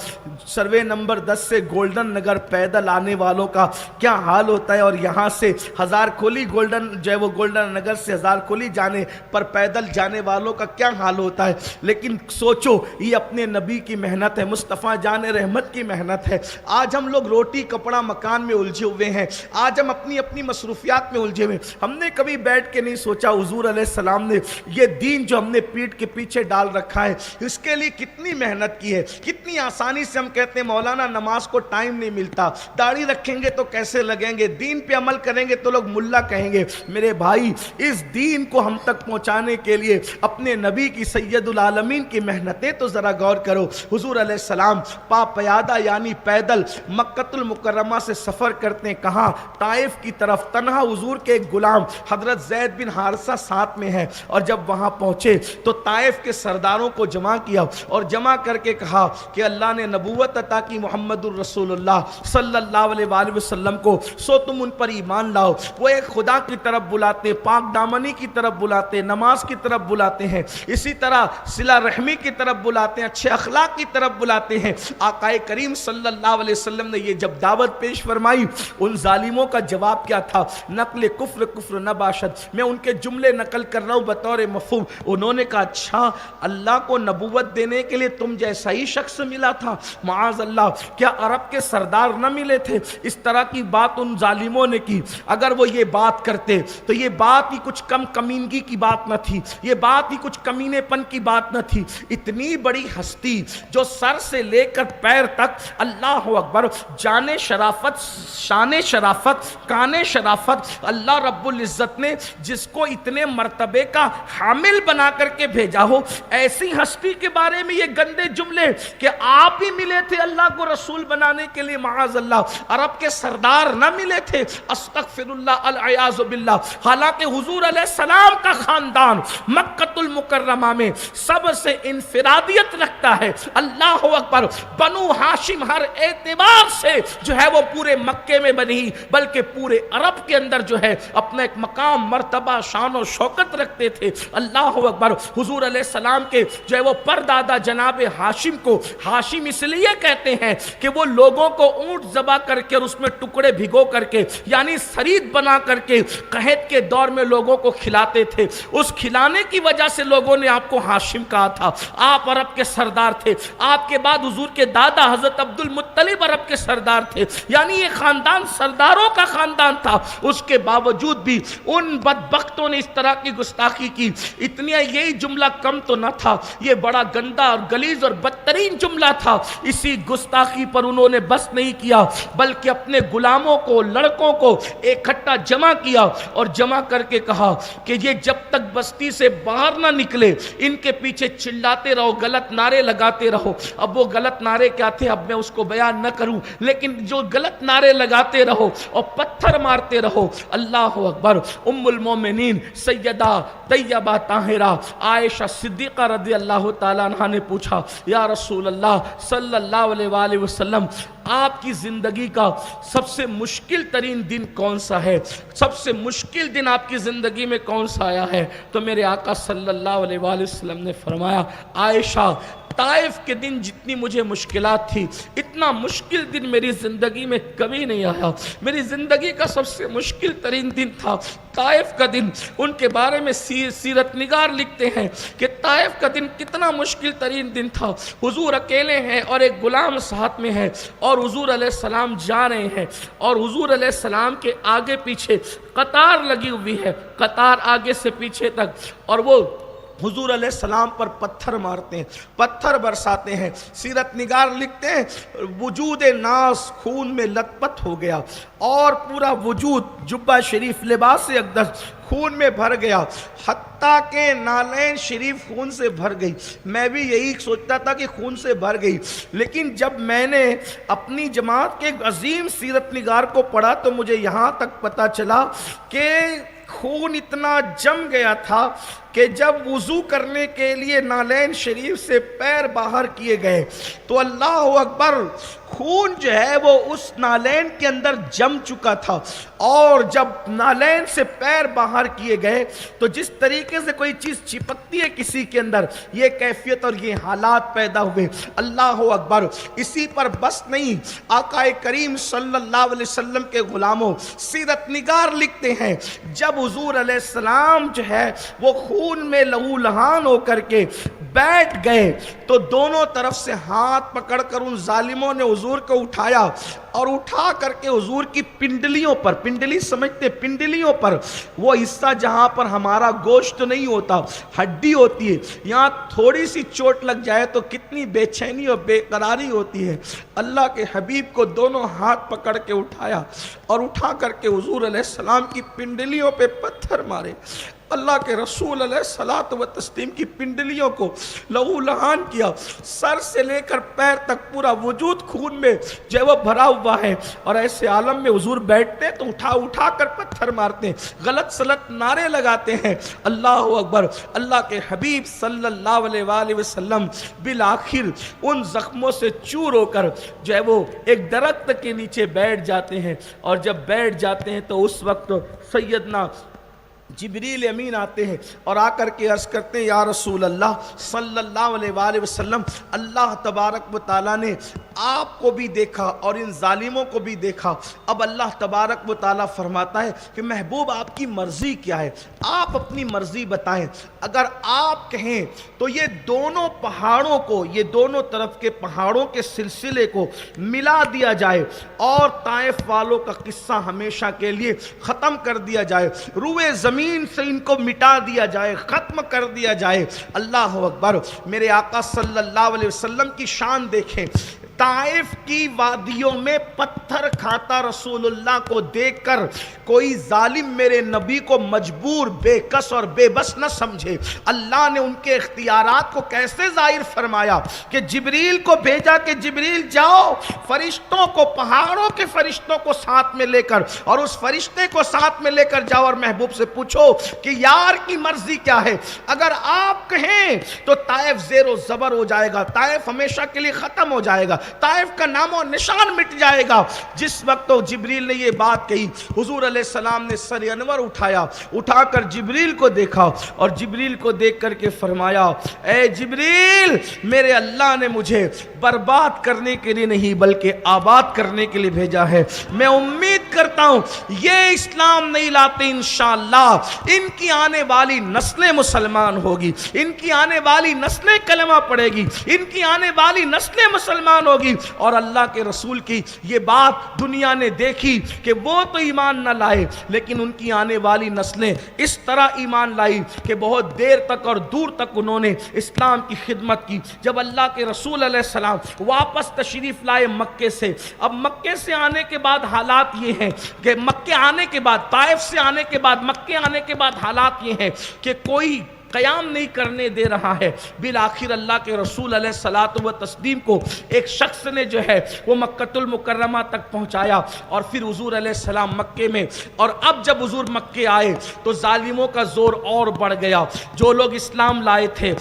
Speaker 1: سروے نمبر 10 سے گولڈن نگر پیدل آنے والوں کا کیا حال ہوتا ہے، اور یہاں سے ہزار کھولی جو ہے وہ گولڈن نگر سے ہزار کھولی جانے پر پیدل جانے والوں کا کیا حال ہوتا ہے۔ لیکن سوچو، یہ اپنے نبی کی محنت ہے، مصطفیٰ جان رحمت کی محنت ہے۔ آج ہم لوگ روٹی کپڑا مکان میں الجھے ہوئے ہیں، آج ہم اپنی اپنی مصروفیات میں الجھے ہوئے۔ ہم نے کبھی بیٹھ کے نہیں سوچا حضور علیہ السلام نے یہ دین جو ہم نے پیٹ کے پیچھے ڈال رکھا ہے، اس کے لیے کتنی محنت کی ہے۔ کتنی آسانی سے ہم کہتے ہیں مولانا نماز کو ٹائم نہیں ملتا، داڑھی رکھیں گے تو کیسے لگیں گے، دین پہ عمل کریں گے تو لوگ ملا کہیں گے۔ میرے بھائی، اس دین کو ہم تک پہنچانے کے لیے اپنے نبی کی سید العالمین کی محنتیں تو ذرا غور کرو۔ حضور علیہ السلام پا پیادہ یعنی پیدل مکۃ المکرمہ سے سفر کرتے ہیں، کہاں؟ طائف کی طرف۔ تنہا حضور کے ایک غلام حضرت زید بن حارثہ ساتھ میں ہے، اور جب وہاں پہنچے تو طائف کے سرداروں کو جمع کیا اور جمع کر کے کہا کہ اللہ نے نبوت عطا کی محمد الرسول اللہ صلی اللہ علیہ وآلہ وسلم کو، سو تم ان پر ایمان لاؤ۔ وہ ایک خدا کی طرف بلاتے، پاک دامنی کی طرف بلاتے، نماز کی طرف بلاتے ہیں، اسی طرح صلہ رحمی کی طرف بلاتے ہیں، اچھے اخلاق کی طرف بلاتے ہیں۔ آقا کریم صلی اللہ علیہ وسلم نے یہ جب دعوت پیش فرمائی، ان ظالموں کا جواب کیا تھا؟ نقل کفر کفر نہ باشد۔ میں ان کے جملے نقل کر رہا ہوں بطور مفہوم۔ انہوں نے کہا اچھا اللہ کو نبوت دینے کے لیے تم جیسا ہی شخص ملا تھا؟ معاذ اللہ، کیا عرب کے سردار نہ ملے تھے؟ اس طرح کی بات ان ظالموں نے کی۔ اگر وہ یہ بات کرتے تو یہ بات ہی کچھ کم کمینگی کی بات نہ تھی، یہ بات ہی کچھ کمینے پن کی بات نہ تھی۔ اتنی بڑی ہستی جو سر سے لے کر پیر تک، اللہ اکبر، جان شرافت، شان شرافت، کان شرافت، اللہ رب العزت نے جس کو اتنے مرتبے کا حامل بنا کر کے بھیجا ہو، ایسی ہستی کے بارے میں یہ گندے جملے کہ آپ ہی ملے تھے اللہ کو رسول بنانے کے لیے؟ معاذ اللہ، عرب کے سردار نہ ملے تھے؟ استغفر اللہ، العیاذ باللہ۔ حالانکہ حضور علیہ السلام کا خاندان مکۃ المکرمہ میں سب سے انفرادیت رکھتا ہے۔ اللہ اکبر، بنو ہاشم ہر اعتبار سے جو ہے وہ پورے مکے میں بنی، بلکہ پورے عرب کے اندر جو ہے اپنا ایک مقام، مرتبہ، شان و شوکت رکھتے تھے۔ اللہ اکبر، حضور علیہ السلام کے جو ہے وہ پردادا جناب ہاشم کو ہاشم اس لیے کہتے ہیں کہ وہ لوگوں کو اونٹ ذبح کر کے اور اس میں ٹکڑے بھگو کر کے، یعنی سرید بنا کر کے قحط کے دور میں لوگوں کو کھلاتے تھے۔ اس کھلانے کی وجہ سے لوگوں نے آپ کو ہاشم کہا تھا۔ آپ عرب کے سردار تھے، آپ کے بعد حضور کے دادا حضرت عبد المطلب عرب کے سردار تھے، یعنی یہ خاندان سرداروں کا خاندان تھا۔ اس کے باوجود بھی ان بدبختوں نے اس طرح کی گستاخی کی۔ اتنی یہی جملہ کم تو نہ تھا، یہ بڑا گندا اور غلیظ اور بدترین جملہ تھا۔ اسی گستاخی پر انہوں نے بس نہیں کیا، بلکہ اپنے غلاموں کو، لڑکوں کو اکٹھا جمع کیا اور جمع کر کے کہا کہ یہ جب تک بستی سے باہر نہ نکلے ان کے پیچھے چلاتے رہو، غلط نعرے لگاتے رہو۔ اب وہ غلط نعرے کیا تھے اب میں اس کو بیان نہ کروں، لیکن جو غلط نعرے لگاتے رہو اور پتھر مارتے رہو۔ اللہ اکبر، ام المومنین سیدہ طیبہ طاہرہ عائشہ صدیقہ رضی اللہ تعالیٰ عنہ نے پوچھا، یا رسول اللہ صلی اللہ علیہ وآلہ وسلم، آپ کی زندگی کا سب سے مشکل ترین دن کون سا ہے؟ سب سے مشکل دن آپ کی زندگی میں کون سا آیا ہے؟ تو میرے آقا صلی اللہ علیہ وآلہ وسلم نے فرمایا، عائشہ، طائف کے دن جتنی مجھے مشکلات تھی، اتنا مشکل دن میری زندگی میں کبھی نہیں آیا۔ میری زندگی کا سب سے مشکل ترین دن تھا طائف کا دن۔ ان کے بارے میں سیرت نگار لکھتے ہیں کہ طائف کا دن کتنا مشکل ترین دن تھا۔ حضور اکیلے ہیں اور ایک غلام ساتھ میں ہے، اور حضور علیہ السلام جا رہے ہیں، اور حضور علیہ السلام کے آگے پیچھے قطار لگی ہوئی ہے، قطار آگے سے پیچھے تک، اور وہ حضور علیہ السلام پر پتھر مارتے ہیں، پتھر برساتے ہیں۔ سیرت نگار لکھتے ہیں وجود ناس خون میں لت پت ہو گیا، اور پورا وجود جبہ شریف لباس اقدس خون میں بھر گیا، حتیٰ کہ نالین شریف خون سے بھر گئی۔ میں بھی یہی سوچتا تھا کہ خون سے بھر گئی، لیکن جب میں نے اپنی جماعت کے ایک عظیم سیرت نگار کو پڑھا تو مجھے یہاں تک پتہ چلا کہ خون اتنا جم گیا تھا کہ جب وضو کرنے کے لیے نالین شریف سے پیر باہر کیے گئے تو اللہ اکبر، خون جو ہے وہ اس نالین کے اندر جم چکا تھا، اور جب نالین سے پیر باہر کیے گئے تو جس طریقے سے کوئی چیز چپکتی ہے کسی کے اندر، یہ کیفیت اور یہ حالات پیدا ہوئے۔ اللہ اکبر، اسی پر بس نہیں، آقا کریم صلی اللہ علیہ وسلم کے غلاموں سیرت نگار لکھتے ہیں جب حضور علیہ السلام جو ہے وہ خون میں لہو لہان ہو کر کے بیٹھ گئے تو دونوں طرف سے ہاتھ پکڑ کر ان ظالموں نے حضور کو اٹھایا، اور اٹھا کر کے حضور کی پنڈلیوں پر، پنڈلی سمجھتے، پنڈلیوں پر وہ حصہ جہاں پر ہمارا گوشت نہیں ہوتا، ہڈی ہوتی ہے، یہاں تھوڑی سی چوٹ لگ جائے تو کتنی بے چینی اور بے قراری ہوتی ہے۔ اللہ کے حبیب کو دونوں ہاتھ پکڑ کے اٹھایا اور اٹھا کر کے حضور علیہ السلام کی پنڈلیوں پہ پتھر مارے۔ اللہ کے رسول علیہ الصلوۃ والتسلیم کی پنڈلیوں کو لہو لہان کیا، سر سے لے کر پیر تک پورا وجود خون میں جو وہ بھرا ہوا ہے، اور ایسے عالم میں حضور بیٹھتے تو اٹھا اٹھا کر پتھر مارتے ہیں، غلط سلط نعرے لگاتے ہیں، اللہ اکبر۔ اللہ کے حبیب صلی اللہ علیہ وآلہ وسلم بالآخر ان زخموں سے چور ہو کر جو ہے وہ ایک درخت کے نیچے بیٹھ جاتے ہیں، اور جب بیٹھ جاتے ہیں تو اس وقت سیدنا جبریل امین آتے ہیں اور آ کر کے عرض کرتے ہیں یا رسول اللہ صلی اللہ علیہ وآلہ وسلم، اللہ تبارک و تعالیٰ نے آپ کو بھی دیکھا اور ان ظالموں کو بھی دیکھا، اب اللہ تبارک و تعالیٰ فرماتا ہے کہ محبوب آپ کی مرضی کیا ہے، آپ اپنی مرضی بتائیں، اگر آپ کہیں تو یہ دونوں پہاڑوں کو، یہ دونوں طرف کے پہاڑوں کے سلسلے کو ملا دیا جائے اور طائف والوں کا قصہ ہمیشہ کے لیے ختم کر دیا جائے، روئے زمین سے ان کو مٹا دیا جائے، ختم کر دیا جائے۔ اللہ اکبر۔ میرے آقا صلی اللہ علیہ وسلم کی شان دیکھیں، طائف کی وادیوں میں پتھر کھاتا رسول اللہ کو دیکھ کر کوئی ظالم میرے نبی کو مجبور، بے کس اور بے بس نہ سمجھے۔ اللہ نے ان کے اختیارات کو کیسے ظاہر فرمایا کہ جبریل کو بھیجا کہ جبریل جاؤ، فرشتوں کو، پہاڑوں کے فرشتوں کو ساتھ میں لے کر، اور اس فرشتے کو ساتھ میں لے کر جاؤ اور محبوب سے پوچھو کہ یار کی مرضی کیا ہے، اگر آپ کہیں تو طائف زیر و زبر ہو جائے گا، طائف ہمیشہ کے لیے ختم ہو جائے گا، طائف کا نام و نشان مٹ جائے گا۔ جس وقت جبریل نے یہ بات کہی، حضور علیہ السلام نے سر انور اٹھایا، اٹھا کر جبریل کو دیکھا اور جبریل کو دیکھ کر کے فرمایا اے جبریل، میرے اللہ نے مجھے برباد کرنے کے لیے نہیں بلکہ آباد کرنے کے لیے بھیجا ہے، میں امید کرتا ہوں یہ اسلام نہیں لاتے انشاءاللہ ان کی آنے والی نسلیں مسلمان ہوگی، ان کی آنے والی نسلیں کلمہ پڑھے گی، ان کی آنے والی نسلیں مسلمان ہوگی۔ اور اللہ کے رسول کی یہ بات دنیا نے دیکھی کہ وہ تو ایمان نہ لائے لیکن ان کی آنے والی نسلیں اس طرح ایمان لائی کہ بہت دیر تک اور دور تک انہوں نے اسلام کی خدمت کی۔ جب اللہ کے رسول علیہ السلام واپس تشریف لائے مکے سے، اب مکے سے آنے کے بعد حالات یہ ہیں کہ مکے آنے کے بعد، طائف سے آنے کے بعد، مکے آنے کے بعد حالات یہ ہیں کہ کوئی قیام نہیں کرنے دے رہا ہے۔ بالآخر اللہ کے رسول علیہ الصلوۃ والتسلیم کو ایک شخص نے جو ہے وہ مکۃ المکرمہ تک پہنچایا، اور پھر حضور علیہ السلام مکے میں، اور اب جب حضور مکے آئے تو ظالموں کا زور اور بڑھ گیا۔ جو لوگ اسلام لائے تھے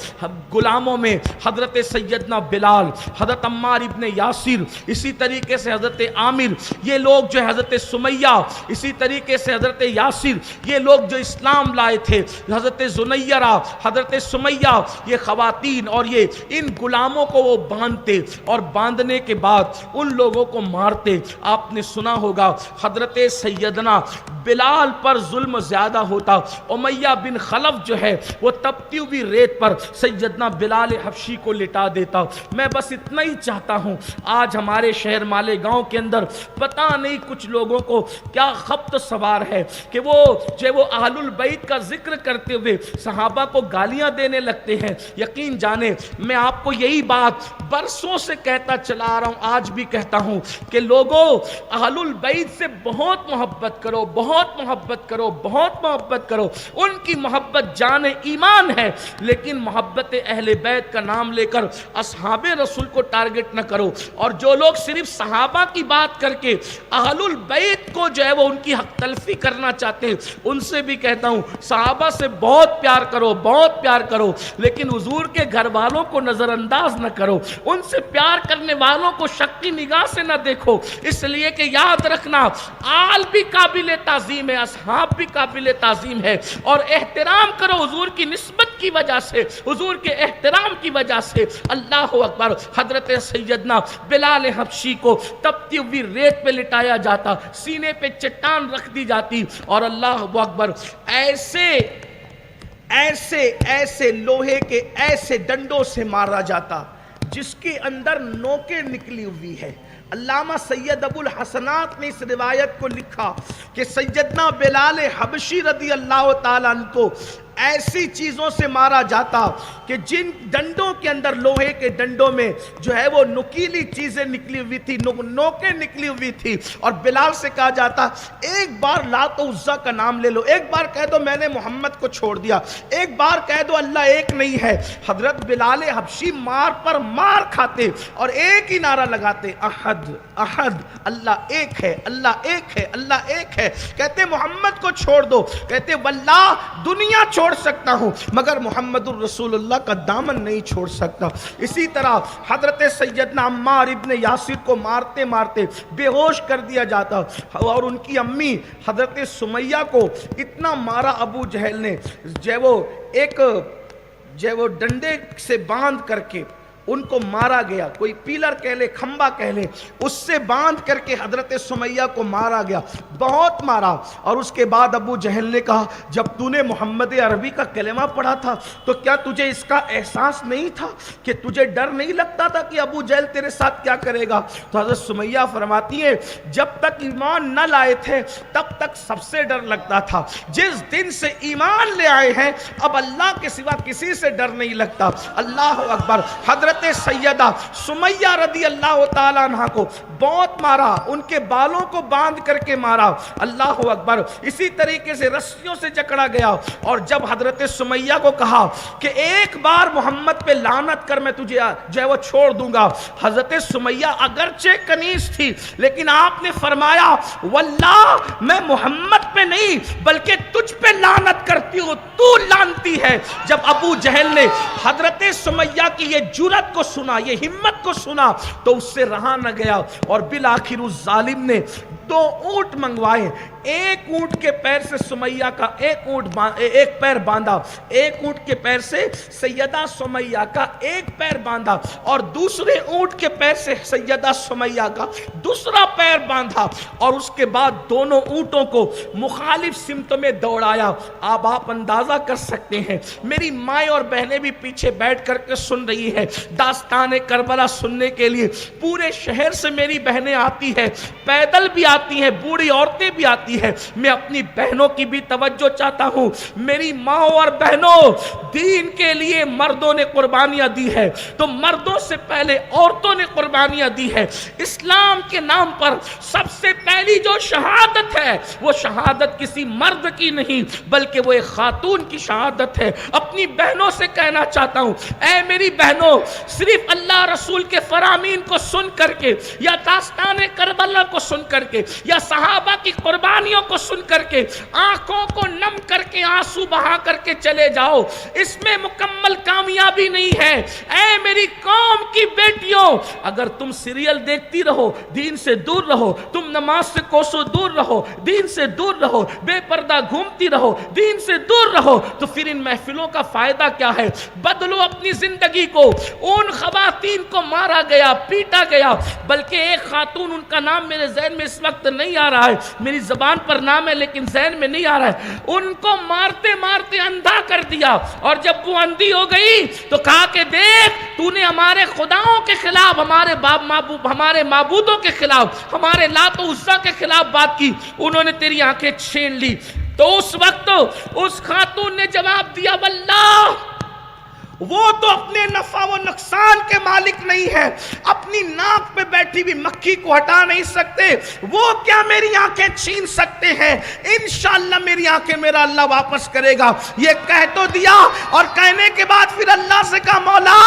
Speaker 1: غلاموں میں حضرت سیدنا بلال، حضرت عمار ابن یاسر، اسی طریقے سے حضرت عامر، یہ لوگ جو حضرت سمیہ، اسی طریقے سے حضرت یاسر، یہ لوگ جو اسلام لائے تھے، حضرت زنیرہ، حضرت سمیہ، یہ خواتین اور یہ ان غلاموں کو وہ باندھتے اور باندھنے کے بعد ان لوگوں کو مارتے۔ آپ نے سنا ہوگا حضرت سیدنا بلال پر ظلم زیادہ ہوتا، امیہ بن خلف جو ہے وہ تپتی ہوئی ریت پر سیدنا بلال حبشی کو لٹا دیتا۔ میں بس اتنا ہی چاہتا ہوں، آج ہمارے شہر مالیگاؤں کے اندر پتہ نہیں کچھ لوگوں کو کیا خبط سوار ہے کہ وہ اہل البیت کا ذکر کرتے ہوئے صحابہ کو گالیاں دینے لگتے ہیں۔ یقین جانے میں آپ کو یہی بات برسوں سے کہتا چلا آ رہا ہوں، آج بھی کہتا ہوں کہ لوگوں اہل البیت سے بہت محبت کرو، بہت محبت کرو، بہت محبت کرو۔ ان کی محبت جان ایمان ہے، لیکن محبت اہل بیت کا نام لے کر اصحاب رسول کو ٹارگٹ نہ کرو۔ اور جو لوگ صرف صحابہ کی بات کر کے اہل البیت کو جو ہے وہ ان کی حق تلفی کرنا چاہتے ہیں، ان سے بھی کہتا ہوں صحابہ سے بہت پیار کرو، بہت پیار کرو، لیکن حضور کے گھر والوں کو نظر انداز نہ کرو، ان سے پیار کرنے والوں کو شک کی نگاہ سے نہ دیکھو، اس لیے کہ یاد رکھنا آل بھی قابل تعظیم ہے، اصحاب بھی قابل تعظیم ہے، اور احترام کرو حضور کی نسبت کی وجہ سے، حضور کے احترام کی وجہ سے۔ اللہ اکبر۔ حضرت سیدنا بلال حبشی کو تپتی ہوئی ریت پہ لٹایا جاتا، سینے پہ چٹان رکھ دی جاتی، اور اللہ اکبر ایسے لوہے کے ایسے ڈنڈوں سے مارا جاتا جس کے اندر نوکیں نکلی ہوئی ہے۔ علامہ سید ابو الحسنات نے اس روایت کو لکھا کہ سیدنا بلال حبشی رضی اللہ تعالیٰ عنہ کو ایسی چیزوں سے مارا جاتا کہ جن ڈنڈوں کے اندر, لوہے کے ڈنڈوں میں جو ہے وہ نکیلی چیزیں نکلی ہوئی تھی, نوکیں نکلی ہوئی تھی, اور بلال سے کہا جاتا ایک بار لات و عزیٰ کا نام لے لو, ایک بار کہہ دو میں نے محمد کو چھوڑ دیا, ایک بار کہہ دو اللہ ایک نہیں ہے. حضرت بلال حبشی مار پر مار کھاتے اور ایک ہی نعرہ لگاتے, احد احد, اللہ ایک ہے, اللہ ایک ہے, اللہ ایک ہے. کہتے محمد کو چھوڑ دو, کہتے واللہ دنیا چھوڑ سکتا ہوں مگر محمد الرسول اللہ کا دامن نہیں چھوڑ سکتا. اسی طرح حضرت سیدنا عمار ابن یاسر کو مارتے مارتے بے ہوش کر دیا جاتا, اور ان کی امی حضرت سمیہ کو اتنا مارا ابو جہل نے, جو وہ ڈنڈے سے باندھ کر کے ان کو مارا گیا, کوئی پیلر کہہ لے, کھمبا کہہ لے, اس سے باندھ کر کے حضرت سمیہ کو مارا گیا, بہت مارا. اور اس کے بعد ابو جہل نے کہا جب تو نے محمد عربی کا کلمہ پڑھا تھا تو کیا تجھے اس کا احساس نہیں تھا, کہ تجھے ڈر نہیں لگتا تھا کہ ابو جہل تیرے ساتھ کیا کرے گا؟ تو حضرت سمیہ فرماتی ہیں جب تک ایمان نہ لائے تھے تب تک سب سے ڈر لگتا تھا, جس دن سے ایمان لے آئے ہیں اب اللہ کے سوا کسی سے ڈر نہیں لگتا. اللہ اکبر. حضرت سیدہ سمیہ رضی اللہ تعالیٰ عنہ کو بہت مارا, ان کے بالوں کو باندھ کر کے مارا. اللہ اکبر. اسی طریقے سے رسیوں سے جکڑا گیا, اور جب حضرت سمیہ کو کہا کہ ایک بار محمد پہ لعنت کر میں تجھے جو ہے وہ چھوڑ دوں گا, حضرت سمیہ اگرچہ کنیز تھی لیکن آپ نے فرمایا واللہ میں محمد پہ نہیں بلکہ تجھ پہ لعنت کرتی ہوں, تو لعنتی ہے. جب ابو جہل نے حضرت سمیہ کی یہ جرأت کو سنا, یہ ہمت کو سنا, تو اس سے رہا نہ گیا, اور بالآخر اس ظالم نے 2 اونٹ منگوائے. ایک اونٹ کے پیر سے سمیہ کا ایک پیر باندھا, ایک اونٹ کے پیر سے سیدہ سمیہ کا ایک پیر باندھا, اور دوسرے اونٹ کے پیر سے سیدہ سمیہ کا دوسرا پیر باندھا, اور اس کے بعد دونوں اونٹوں کو مخالف سمتوں میں دوڑایا. اب آپ اندازہ کر سکتے ہیں, میری مائیں اور بہنیں بھی پیچھے بیٹھ کر کے سن رہی ہے داستان کربلا سننے کے لیے. پورے شہر سے میری بہنیں آتی ہیں, پیدل بھی آتی ہیں, بوڑھی عورتیں بھی آتی ہیں. میں اپنی بہنوں کی بھی توجہ چاہتا ہوں. میری ماں اور بہنوں, دین کے لیے مردوں نے قربانیاں دی ہے تو مردوں سے پہلے عورتوں نے قربانیاں دی ہے. اسلام کے نام پر سب سے پہلی جو شہادت ہے وہ شہادت کسی مرد کی نہیں بلکہ وہ ایک خاتون کی شہادت ہے. اپنی بہنوں سے کہنا چاہتا ہوں, اے میری بہنوں, صرف اللہ رسول کے فرامین کو سن کر کے یا داستان کربلا کو سن کر کے یا صحابہ کی قربانیوں کو سن کر کے آنکھوں کو نم کر کے آنسو بہا کر کے چلے جاؤ, اس میں مکمل کامیابی نہیں ہے. اے میری قوم کی بیٹیوں, اگر تم سیریل دیکھتی رہو دین سے دور رہو, تم نماز سے کوسوں دور رہو, دین سے دور رہو, بے پردہ گھومتی رہو, دین سے دور رہو, تو پھر ان محفلوں کا فائدہ کیا ہے؟ بدلو اپنی زندگی کو. ان خواتین کو مارا گیا, پیٹا گیا, بلکہ ایک خاتون, ان کا نام میرے ذہن میں اس وقت نہیں آ رہا ہے, میری زبان پر نام ہے لیکن ذہن میں نہیں آ رہا ہے, ان کو مارتے مارتے اندھا کر دیا, اور جب وہ اندھی ہو گئی تو کہا کہ دیکھ تو نے ہمارے خداؤں کے خلاف, ہمارے معبودوں کے خلاف, ہمارے لات و عزیٰ کے خلاف بات کی, انہوں نے تیری آنکھیں چھین لی. تو اس وقت اس خاتون نے جواب دیا واللہ وہ تو اپنے نفع و نقصان کے مالک نہیں ہے, اپنی ناک پہ بیٹھی بھی مکھی کو ہٹا نہیں سکتے, وہ کیا میری آنکھیں چھین سکتے ہیں؟ انشاءاللہ میری آنکھیں میرا اللہ واپس کرے گا. یہ کہہ تو دیا, اور کہنے کے بعد پھر اللہ سے کہا مولا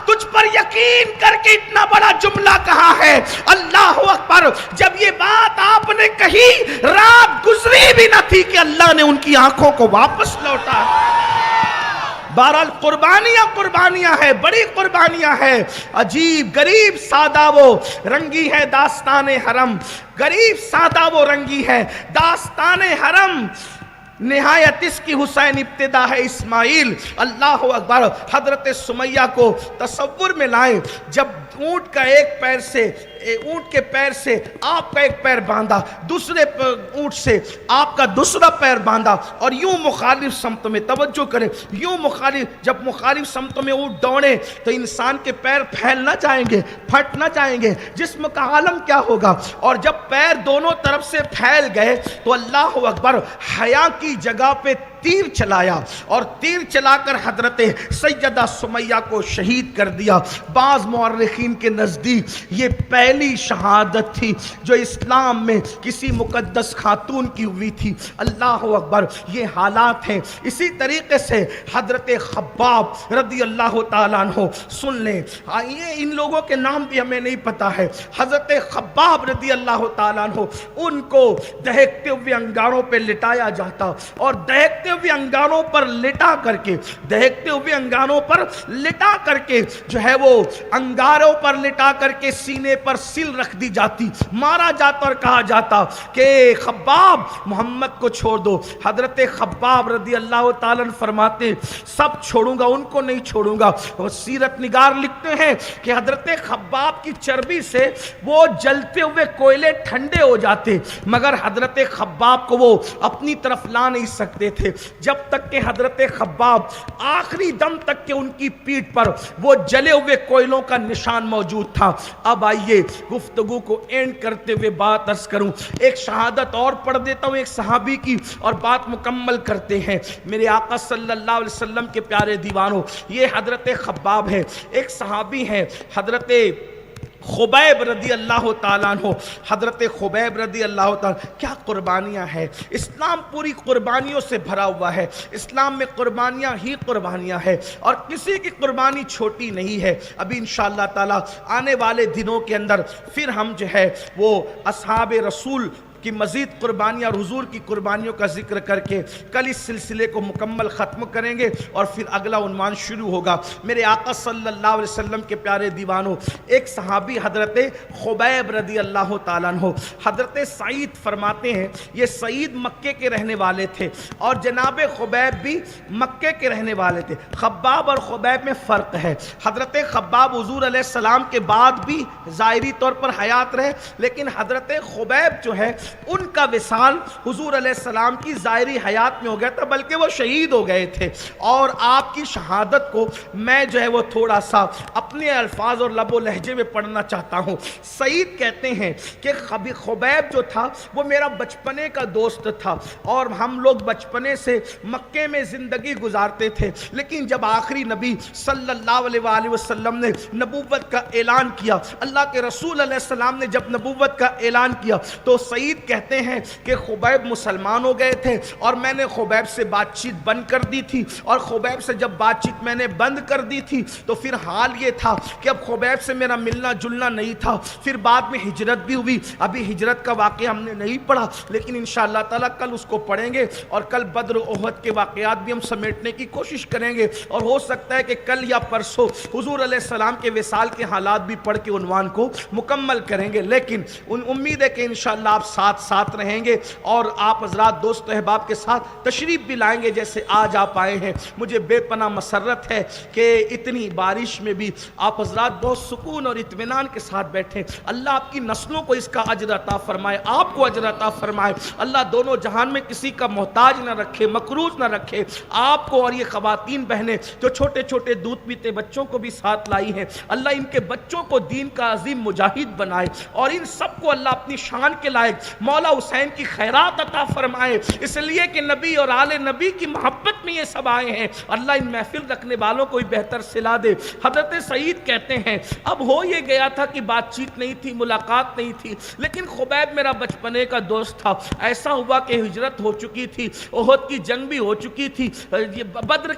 Speaker 1: تجھ پر یقین کر کے اتنا بڑا جملہ کہا ہے. اللہ اکبر. جب یہ بات آپ نے کہی, رات گزری بھی نہ تھی کہ اللہ نے ان کی آنکھوں کو واپس لوٹا. بہرحال قربانیاں ہیں, بڑی قربانیاں ہیں. عجیب غریب سادہ وہ رنگی ہے داستان حرم, غریب سادہ وہ رنگی ہے داستان حرم. نہایت اس کی حسین ابتدا ہے اسماعیل. اللہ اکبر. حضرت سمیہ کو تصور میں لائیں, جب اونٹ کا ایک پیر سے, اونٹ کے پیر سے آپ کا ایک پیر باندھا, دوسرے اونٹ سے آپ کا دوسرا پیر باندھا, اور یوں مخالف سمتوں میں, توجہ کریں, یوں مخالف, جب مخالف سمتوں میں اونٹ دوڑے تو انسان کے پیر پھیل نہ جائیں گے, پھٹ نہ جائیں گے, جسم کا عالم کیا ہوگا. اور جب پیر دونوں طرف سے پھیل گئے تو اللہ اکبر, حیا کی جگہ پہ تیر چلایا اور تیر چلا کر حضرت سیدہ سمیہ کو شہید کر دیا۔ بعض مورخین کے نزدیک یہ پہلی شہادت تھی جو اسلام میں کسی مقدس خاتون کی ہوئی تھی۔ اللہ اکبر، یہ حالات ہیں۔ اسی طریقے سے حضرت خباب رضی اللہ تعالیٰ عنہ، سن لیں یہ ان لوگوں کے نام بھی ہمیں نہیں پتا ہے۔ حضرت خباب رضی اللہ تعالیٰ عنہ، ان کو دہکتے ہوئے انگاروں پہ لٹایا جاتا اور دہکتے ہوئے انگاروں پر لٹا کر کے جو ہے وہ انگاروں پر لٹا کر کے سینے پر سل رکھ دی جاتی، مارا جاتا اور کہا جاتا کہ خباب محمد کو چھوڑ دو۔ حضرت خباب رضی اللہ تعالیٰ عنہ فرماتے سب چھوڑوں گا، ان کو نہیں چھوڑوں گا۔ اور سیرت نگار لکھتے ہیں کہ حضرت خباب کی چربی سے وہ جلتے ہوئے کوئلے ٹھنڈے ہو جاتے، مگر حضرت خباب کو وہ اپنی طرف لا نہیں سکتے تھے، جب تک کہ حضرت خباب آخری دم تک کہ ان کی پیٹھ پر وہ جلے ہوئے کوئلوں کا نشان موجود تھا۔ اب آئیے گفتگو کو اینڈ کرتے ہوئے بات عرض کروں، ایک شہادت اور پڑھ دیتا ہوں ایک صحابی کی اور بات مکمل کرتے ہیں۔ میرے آقا صلی اللہ علیہ وسلم کے پیارے دیوانوں، یہ حضرت خباب ہے، ایک صحابی ہے حضرت خبیب رضی اللہ تعالیٰ عنہ۔ حضرت خبیب رضی اللہ تعالیٰ، کیا قربانیاں ہیں! اسلام پوری قربانیوں سے بھرا ہوا ہے، اسلام میں قربانیاں ہی قربانیاں ہیں اور کسی کی قربانی چھوٹی نہیں ہے۔ ابھی انشاءاللہ تعالیٰ آنے والے دنوں کے اندر پھر ہم جو ہے وہ اصحاب رسول کی مزید قربانیاں اور حضور کی قربانیوں کا ذکر کر کے کل اس سلسلے کو مکمل ختم کریں گے اور پھر اگلا عنوان شروع ہوگا۔ میرے آقا صلی اللہ علیہ وسلم کے پیارے دیوانوں، ایک صحابی حضرت خبیب رضی اللہ تعالیٰ عنہ، حضرت سعید فرماتے ہیں یہ سعید مکے کے رہنے والے تھے اور جناب خبیب بھی مکے کے رہنے والے تھے۔ خباب اور خبیب میں فرق ہے، حضرت خباب حضور علیہ السلام کے بعد بھی ظاہری طور پر حیات رہے، لیکن حضرت خبیب جو ہے ان کا وصال حضور علیہ السلام کی ظاہری حیات میں ہو گیا تھا، بلکہ وہ شہید ہو گئے تھے۔ اور آپ کی شہادت کو میں جو ہے وہ تھوڑا سا اپنے الفاظ اور لب و لہجے میں پڑھنا چاہتا ہوں۔ سعید کہتے ہیں کہ خبیب جو تھا وہ میرا بچپنے کا دوست تھا اور ہم لوگ بچپنے سے مکے میں زندگی گزارتے تھے، لیکن جب آخری نبی صلی اللہ علیہ وآلہ وسلم نے نبوت کا اعلان کیا، اللہ کے رسول علیہ السلام نے جب نبوت کا اعلان کیا تو سعید کہتے ہیں کہ خبیب مسلمان ہو گئے تھے اور میں نے خبیب سے بات چیت بند کر دی تھی، اور خبیب سے جب بات چیت میں نے بند کر دی تھی تو پھر حال یہ تھا کہ اب خبیب سے میرا ملنا جلنا نہیں تھا۔ پھر بعد میں ہجرت بھی ہوئی، ابھی ہجرت کا واقعہ ہم نے نہیں پڑھا، لیکن انشاءاللہ تعالیٰ کل اس کو پڑھیں گے اور کل بدر و احد کے واقعات بھی ہم سمیٹنے کی کوشش کریں گے، اور ہو سکتا ہے کہ کل یا پرسوں حضور علیہ السلام کے وصال کے حالات بھی پڑھ کے عنوان کو مکمل کریں گے۔ لیکن امید ہے کہ انشاءاللہ آپ ساتھ رہیں گے اور آپ حضرات دوست و احباب کے ساتھ تشریف بھی لائیں گے جیسے آج آپ آئے ہیں۔ مجھے بے پناہ مسرت ہے کہ اتنی بارش میں بھی آپ حضرات بہت سکون اور اطمینان کے ساتھ بیٹھیں۔ اللہ آپ کی نسلوں کو اس کا اجر عطا فرمائے، آپ کو اجر عطا فرمائے۔ اللہ دونوں جہان میں کسی کا محتاج نہ رکھے، مقروض نہ رکھے۔ آپ کو اور یہ خواتین بہنیں جو چھوٹے چھوٹے دودھ پیتے بچوں کو بھی ساتھ لائی ہیں، اللہ ان کے بچوں کو دین کا عظیم مجاہد بنائے اور ان سب کو اللہ اپنی شان کے لائق مولا حسین کی خیرات عطا فرمائے، اس لیے کہ نبی اور آل نبی کی محبت میں یہ سب آئے ہیں۔ اللہ ان محفل رکھنے والوں کو ہی بہتر صلا دے۔ حضرت سعید کہتے ہیں اب ہو یہ گیا تھا کہ بات چیت نہیں تھی، ملاقات نہیں تھی، لیکن خبیب میرا بچپنے کا دوست تھا۔ ایسا ہوا کہ ہجرت ہو چکی تھی، احد کی جنگ بھی ہو چکی تھی، بدر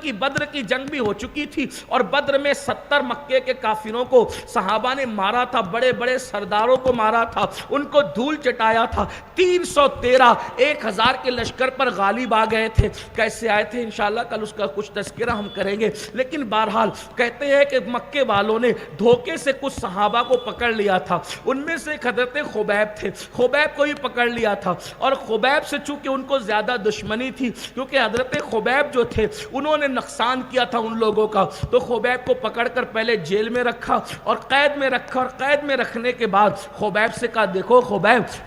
Speaker 1: کی جنگ بھی ہو چکی تھی، اور بدر میں 70 مکے کے کافروں کو صحابہ نے مارا تھا، بڑے بڑے سرداروں کو مارا تھا، ان کو دھول چٹایا تھا۔ 313 1000 کے لشکر پر غالب آ گئے تھے۔ کیسے آئے تھے انشاءاللہ کل اس کا کچھ تذکرہ ہم کریں گے، لیکن بہرحال کہتے ہیں کہ مکے والوں نے دھوکے سے کچھ صحابہ کو پکڑ لیا تھا، ان میں سے ایک حضرت خبیب تھے، خبیب کو ہی پکڑ لیا تھا، اور خبیب سے چونکہ ان کو زیادہ دشمنی تھی، کیونکہ حضرت خبیب جو تھے انہوں نے نقصان کیا تھا ان لوگوں کا، تو خبیب کو پکڑ کر پہلے جیل میں رکھا اور قید میں رکھا، اور قید میں رکھنے کے بعد خبیب سے کہا دیکھو خبیب،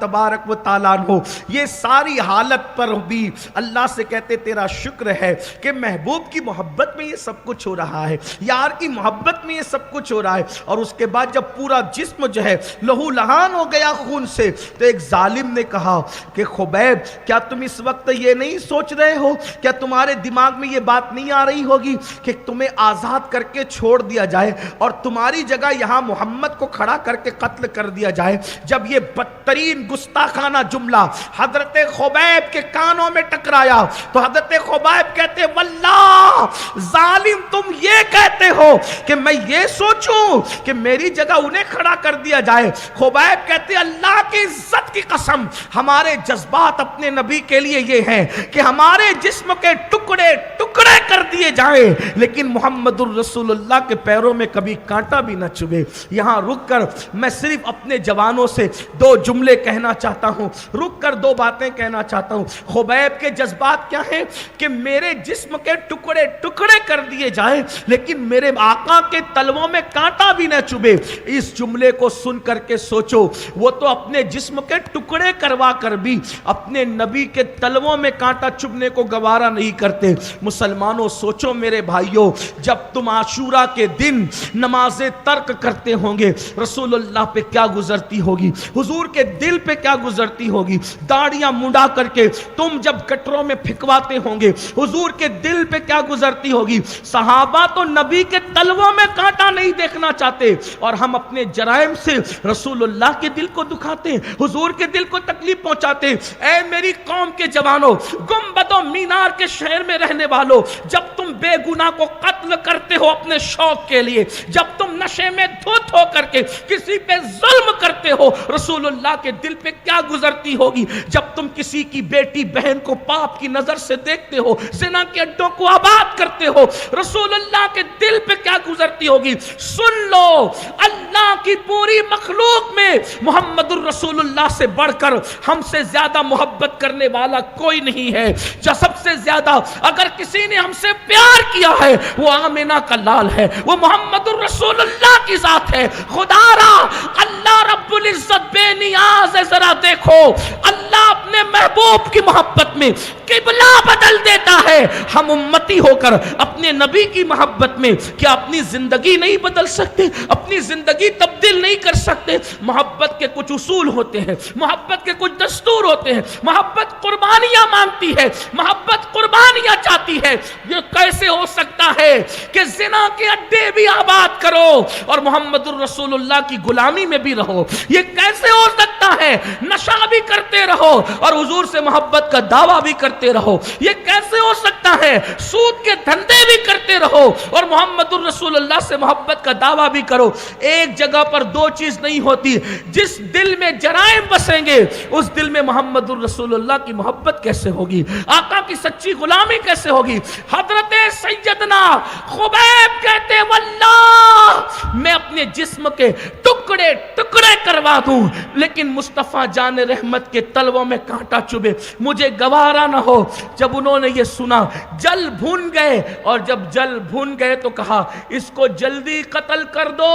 Speaker 1: تبارک و تعالیٰ عنہ یہ ساری حالت پر بھی اللہ سے کہتے تیرا شکر ہے کہ محبوب کی محبت میں یہ سب کچھ ہو رہا ہے، یار کی محبت میں یہ سب کچھ ہو رہا ہے۔ اور اس کے بعد جب پورا جسم جو ہے لہو لہان ہو گیا خون سے، تو ایک ظالم نے کہا کہ خبیب کیا تم اس وقت یہ نہیں سوچ رہے ہو، کیا تمہارے دماغ میں یہ بات نہیں آ رہی ہوگی کہ تمہیں آزاد کر کے چھوڑ دیا جائے اور تمہاری جگہ یہاں محمد کو کھڑا کر کے قتل کر دیا جائے؟ جب یہ بدترین گستاخانہ جملہ حضرت خبیب کے کانوں میں ٹکرایا تو حضرت خبیب کہتے واللہ ظالم تم یہ کہتے ہو کہ میں یہ سوچوں کہ میری جگہ انہیں کھڑا کر دیا جائے؟ خبیب کہتے اللہ کی عزت کی قسم ہمارے جذبات اپنے نبی کے لیے یہ ہیں کہ ہمارے جسم کے ٹکڑے ٹکڑے کر دیے جائیں لیکن محمد الرسول اللہ کے پیروں میں کبھی کانٹا بھی نہ چبھے۔ یہاں رک کر میں صرف اپنے جوانوں سے دو جملے کہنا چاہتا ہوں، رک کر دو باتیں کہنا چاہتا ہوں۔ خبیب کے جذبات کیا ہیں کہ میرے جسم کے ٹکڑے ٹکڑے کر دیے جائیں لیکن میرے آقا کے تلووں میں کانٹا بھی نہ چبھے۔ اس جملے کو سن کر کے سوچو، وہ تو اپنے جسم کے ٹکڑے کروا کر بھی اپنے نبی کے تلووں میں کانٹا چبھنے کو گوارا نہیں کرتے۔ مسلمانوں سوچو میرے بھائیوں، جب تم عاشورہ کے دن نماز ترک کرتے ہوں گے رسول اللہ پہ کیا گزرتی ہوگی، حضور کے دل پہ کیا گزرتی ہوگی؟ داڑیاں منڈا کر کے تم جب گٹروں میں پھکواتے ہوں گے حضور کے دل پہ کیا گزرتی ہوگی؟ صحابہ تو نبی کے تلووں میں کانٹا نہیں دیکھنا چاہتے اور ہم اپنے جرائم سے رسول اللہ کے دل کو دکھاتے ہیں، حضور کے دل کو تکلیف پہنچاتے ہیں۔ اے میری قوم کے جوانوں، گنبد و مینار کے شہر میں رہنے والوں، جب تم بے گناہ کو قتل کرتے ہو اپنے شوق کے لیے، جب تم نشے میں دھت ہو کر کے کسی پہ ظلم کرتے ہو رسول اللہ کے دل پہ کیا گزرتی ہوگی؟ جب تم کسی کی بیٹی بہن کو پاپ کی نظر سے دیکھتے ہو، زنا کے اڈوں کو آباد کرتے ہو رسول اللہ کے دل پہ کیا گزرتی ہوگی؟ سن لو، اللہ کی پوری مخلوق میں محمد الرسول اللہ سے بڑھ کر ہم سے زیادہ محبت کرنے والا کوئی نہیں ہے۔ جو سب سے زیادہ اگر کسی نے ہم سے پیار کیا ہے وہ آمینہ کا لال ہے، وہ محمد الرسول اللہ کی ذات ہے۔ خدا را اللہ رب العزت بے نیاز ہے، ذرا دیکھو اللہ اپنے محبوب کی محبت میں قبلہ بدل دیتا ہے۔ ہم امتی ہو کر اپنے نبی کی محبت میں کیا اپنی زندگی نہیں بدل سکتے، اپنی زندگی تبدیل نہیں کر سکتے؟ محبت کے کچھ اصول ہوتے ہیں، محبت کے کچھ دستور ہوتے ہیں، محبت قربانیاں مانگتی ہے، محبت قربانیاں چاہتی ہے۔ یہ کیسے ہو سکتا ہے کہ زنا کے اڈے بھی آباد کرو اور محمد الرسول اللہ کی غلامی میں بھی رہو؟ یہ کیسے ہو سکتا ہے نشہ بھی کرتے رہو اور حضور سے محبت کا دعویٰ بھی کرتے رہو؟ یہ کیسے ہو سکتا ہے سود کے دھندے بھی کرتے رہو اور محمد الرسول اللہ سے محبت کا دعویٰ بھی کرو؟ ایک جگہ پر دو چیز نہیں ہوتی، جس دل میں جرائم بسیں گے اس دل میں محمد الرسول اللہ کی محبت کیسے ہوگی، آقا کی سچی غلامی کیسے ہوگی؟ حضرت سیدنا خبیب کہتے واللہ میں اپنے جسم کے ٹکڑے ٹکڑے کروا دوں لیکن مصطفیٰ جان رحمت کے تلووں میں کانٹا چبھے مجھے گوارا نہ ہو۔ جب انہوں نے یہ سنا جل بھون گئے، اور جب جل بھون گئے تو کہا اس کو جلدی قتل کر دو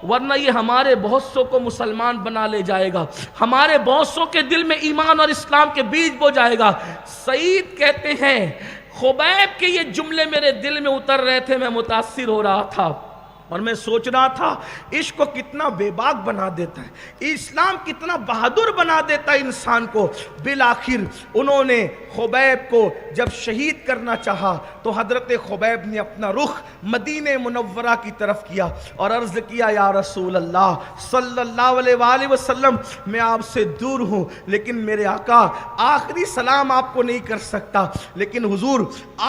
Speaker 1: ورنہ یہ ہمارے بہت سو کو مسلمان بنا لے جائے گا، ہمارے بہت سو کے دل میں ایمان اور اسلام کے بیج بو جائے گا۔ سعید کہتے ہیں خبیب کے یہ جملے میرے دل میں اتر رہے تھے، میں متاثر ہو رہا تھا اور میں سوچ رہا تھا عشق کو کتنا بے باک بنا دیتا ہے، اسلام کتنا بہادر بنا دیتا ہے انسان کو۔ بالآخر انہوں نے خبیب کو جب شہید کرنا چاہا تو حضرت خبیب نے اپنا رخ مدینہ منورہ کی طرف کیا اور عرض کیا یا رسول اللہ صلی اللہ علیہ وآلہ وسلم میں آپ سے دور ہوں لیکن میرے آقا آخری سلام آپ کو نہیں کر سکتا، لیکن حضور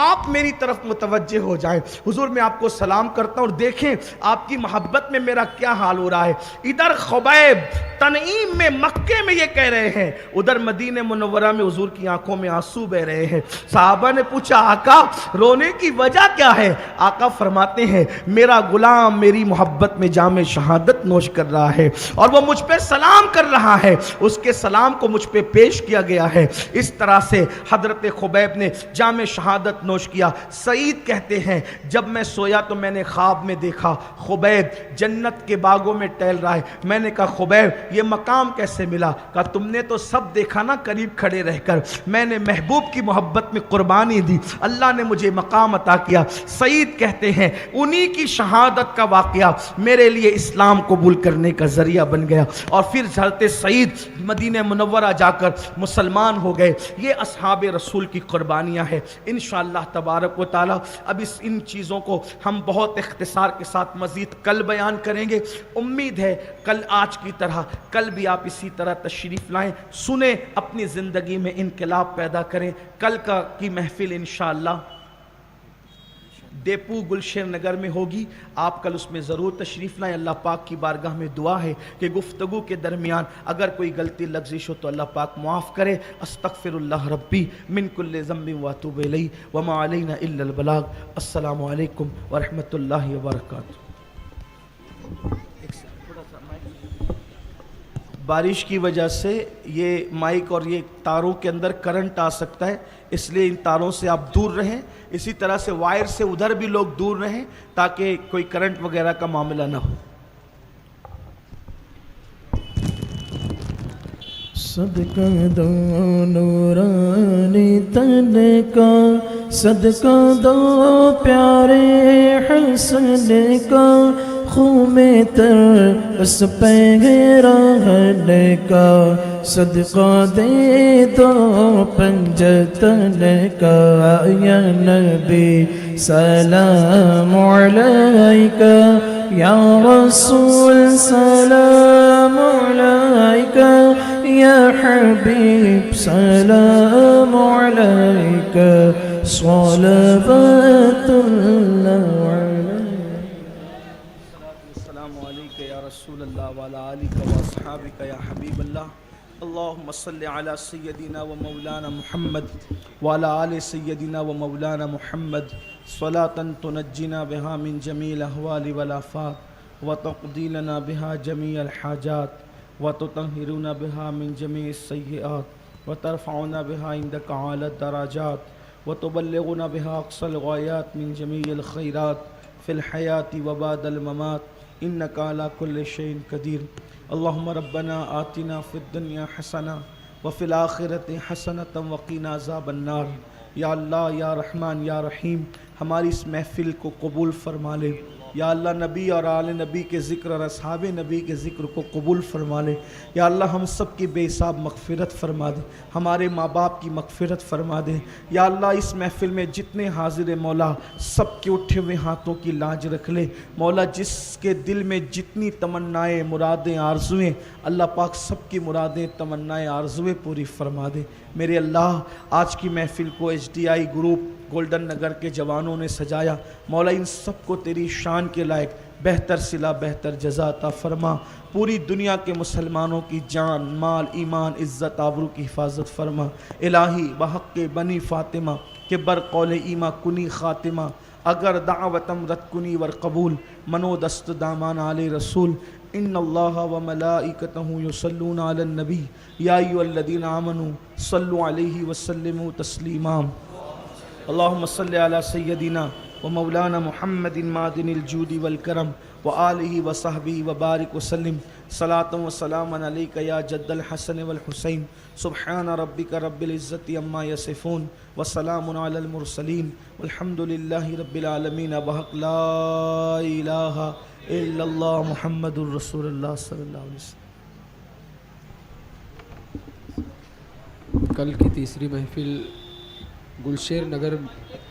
Speaker 1: آپ میری طرف متوجہ ہو جائیں، حضور میں آپ کو سلام کرتا ہوں اور دیکھیں آپ کی محبت میں میرا کیا حال ہو رہا ہے۔ ادھر خبیب تنعیم میں مکے میں یہ کہہ رہے ہیں، ادھر مدینہ منورہ میں حضور کی آنکھوں میں آنسو بہ رہے ہیں۔ صحابہ نے پوچھا آقا رونے کی وجہ کیا ہے؟ آقا فرماتے ہیں میرا غلام میری محبت میں جام شہادت نوش کر رہا ہے اور وہ مجھ پہ سلام کر رہا ہے، اس کے سلام کو مجھ پہ پیش کیا گیا ہے۔ اس طرح سے حضرت خبیب نے جام شہادت نوش کیا۔ سعید کہتے ہیں جب میں سویا تو میں نے خواب میں دیکھا خبیب جنت کے باغوں میں ٹہل رہا ہے. میں نے کہا خبیب یہ مقام کیسے ملا؟ کہا تم نے تو سب دیکھا نا قریب کھڑے رہ کر، میں نے محبوب کی محبت میں قربانی دی، اللہ نے مجھے مقام عطا کیا. سعید کہتے ہیں انہی کی شہادت کا واقعہ میرے لیے اسلام قبول کرنے کا ذریعہ بن گیا، اور پھر حضرت سعید مدینہ منورہ جا کر مسلمان ہو گئے. یہ اصحاب رسول کی قربانیاں ہیں. انشاءاللہ تبارک و تعالی اب ان چیزوں کو ہم بہت اختصار کے ساتھ مزید کل بیان کریں گے. امید ہے کل آج کی طرح کل بھی آپ اسی طرح تشریف لائیں، سنیں، اپنی زندگی میں انقلاب پیدا کریں. کل کی محفل انشاءاللہ دیپو گلشن نگر میں ہوگی، آپ کل اس میں ضرور تشریف لائیں. اللہ پاک کی بارگاہ میں دعا ہے کہ گفتگو کے درمیان اگر کوئی غلطی لغزش ہو تو اللہ پاک معاف کرے. استغفر اللہ ربی من کل ذنب واتوب الیہ وما علینا الا البلاغ. السلام علیکم ورحمۃ اللہ وبرکاتہ. بارش کی وجہ سے یہ مائک اور یہ تاروں کے اندر کرنٹ آ سکتا ہے، اس لیے ان تاروں سے آپ دور رہیں. اسی طرح سے وائر سے ادھر بھی لوگ دور رہیں تاکہ کوئی کرنٹ وغیرہ کا معاملہ نہ ہو.
Speaker 2: صدقہ دو نورانی تن کا، صدقہ دو پیارے حسن کا، خون میں تر اس پیرہن کا، صدقہ دے دو پنجتن کا. یا نبی سلام علیکہ، یا رسول سلام علیکہ، یا حبیب سلام علیکہ، صلوات اللہ علیہ.
Speaker 1: السلام علیکہ یا رسول اللہ وعلی آلکہ واصحابکہ یا حبیب اللہ. اللہم صلی علی سیدنا و مولانا محمد وعلی آل سیدنا و مولانا محمد صلاة تنجینا بها من جمیع الاحوال والآفات وتقضی لنا بها جمیع الحاجات وتطہرنا بها من جمیع السیئات وترفعنا بها عندک اعلی الدرجات وتبلغنا بها اقصى الغایات من جمیع الخیرات فی الحیاة وبعد الممات انک علی کل شیء قدیر. اللہم ربنا آتنا فی الدنیا حسنہ وفی الآخرۃ حسنۃ وقنا عذاب النار. یا اللہ یا رحمان یا رحیم ہماری اس محفل کو قبول فرما لے. یا اللہ نبی اور آل نبی کے ذکر اور اصحاب نبی کے ذکر کو قبول فرما لے. یا اللہ ہم سب کی بے حساب مغفرت فرما دے، ہمارے ماں باپ کی مغفرت فرما دے. یا اللہ اس محفل میں جتنے حاضر مولا سب کے اٹھے ہوئے ہاتھوں کی لاج رکھ لے. مولا جس کے دل میں جتنی تمنائیں مرادیں آرزویں، اللہ پاک سب کی مرادیں تمنائیں آرزویں پوری فرما دے. میرے اللہ آج کی محفل کو H D I group golden نگر کے جوانوں نے سجایا. مولا ان سب کو تیری شان کے لائق بہتر صلہ بہتر جزا عطا فرما. پوری دنیا کے مسلمانوں کی جان مال ایمان عزت آبرو کی حفاظت فرما. الہی بحق بنی فاطمہ کہ بر قول ایما کنی خاتمہ، اگر دعوتم رد کنی ور قبول، منو دست دامان آل رسول. ان اللہ و ملائکتہ یصلون علی النبی یا ایھا الذین آمنوا صلوا علیہ وسلموا تسلیما. اللہم صلی علی سیدنا و مولانا محمد معدن الجود والکرم وآلہ وصحبہ وبارک وسلم. صلاۃ و سلام علیک یا جد الحسن والحسین. سبحان ربک رب العزت عما یصفون وسلام علی المرسلین والحمد للہ رب العالمین. بحق لا الہ الا اللہ محمد الرسول اللہ صلی اللہ علیہ وسلم.
Speaker 3: کل کی تیسری محفل گلشیر نگر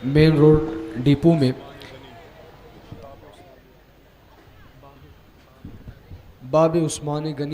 Speaker 3: مین روڈ ڈیپو میں باب عثمان غنی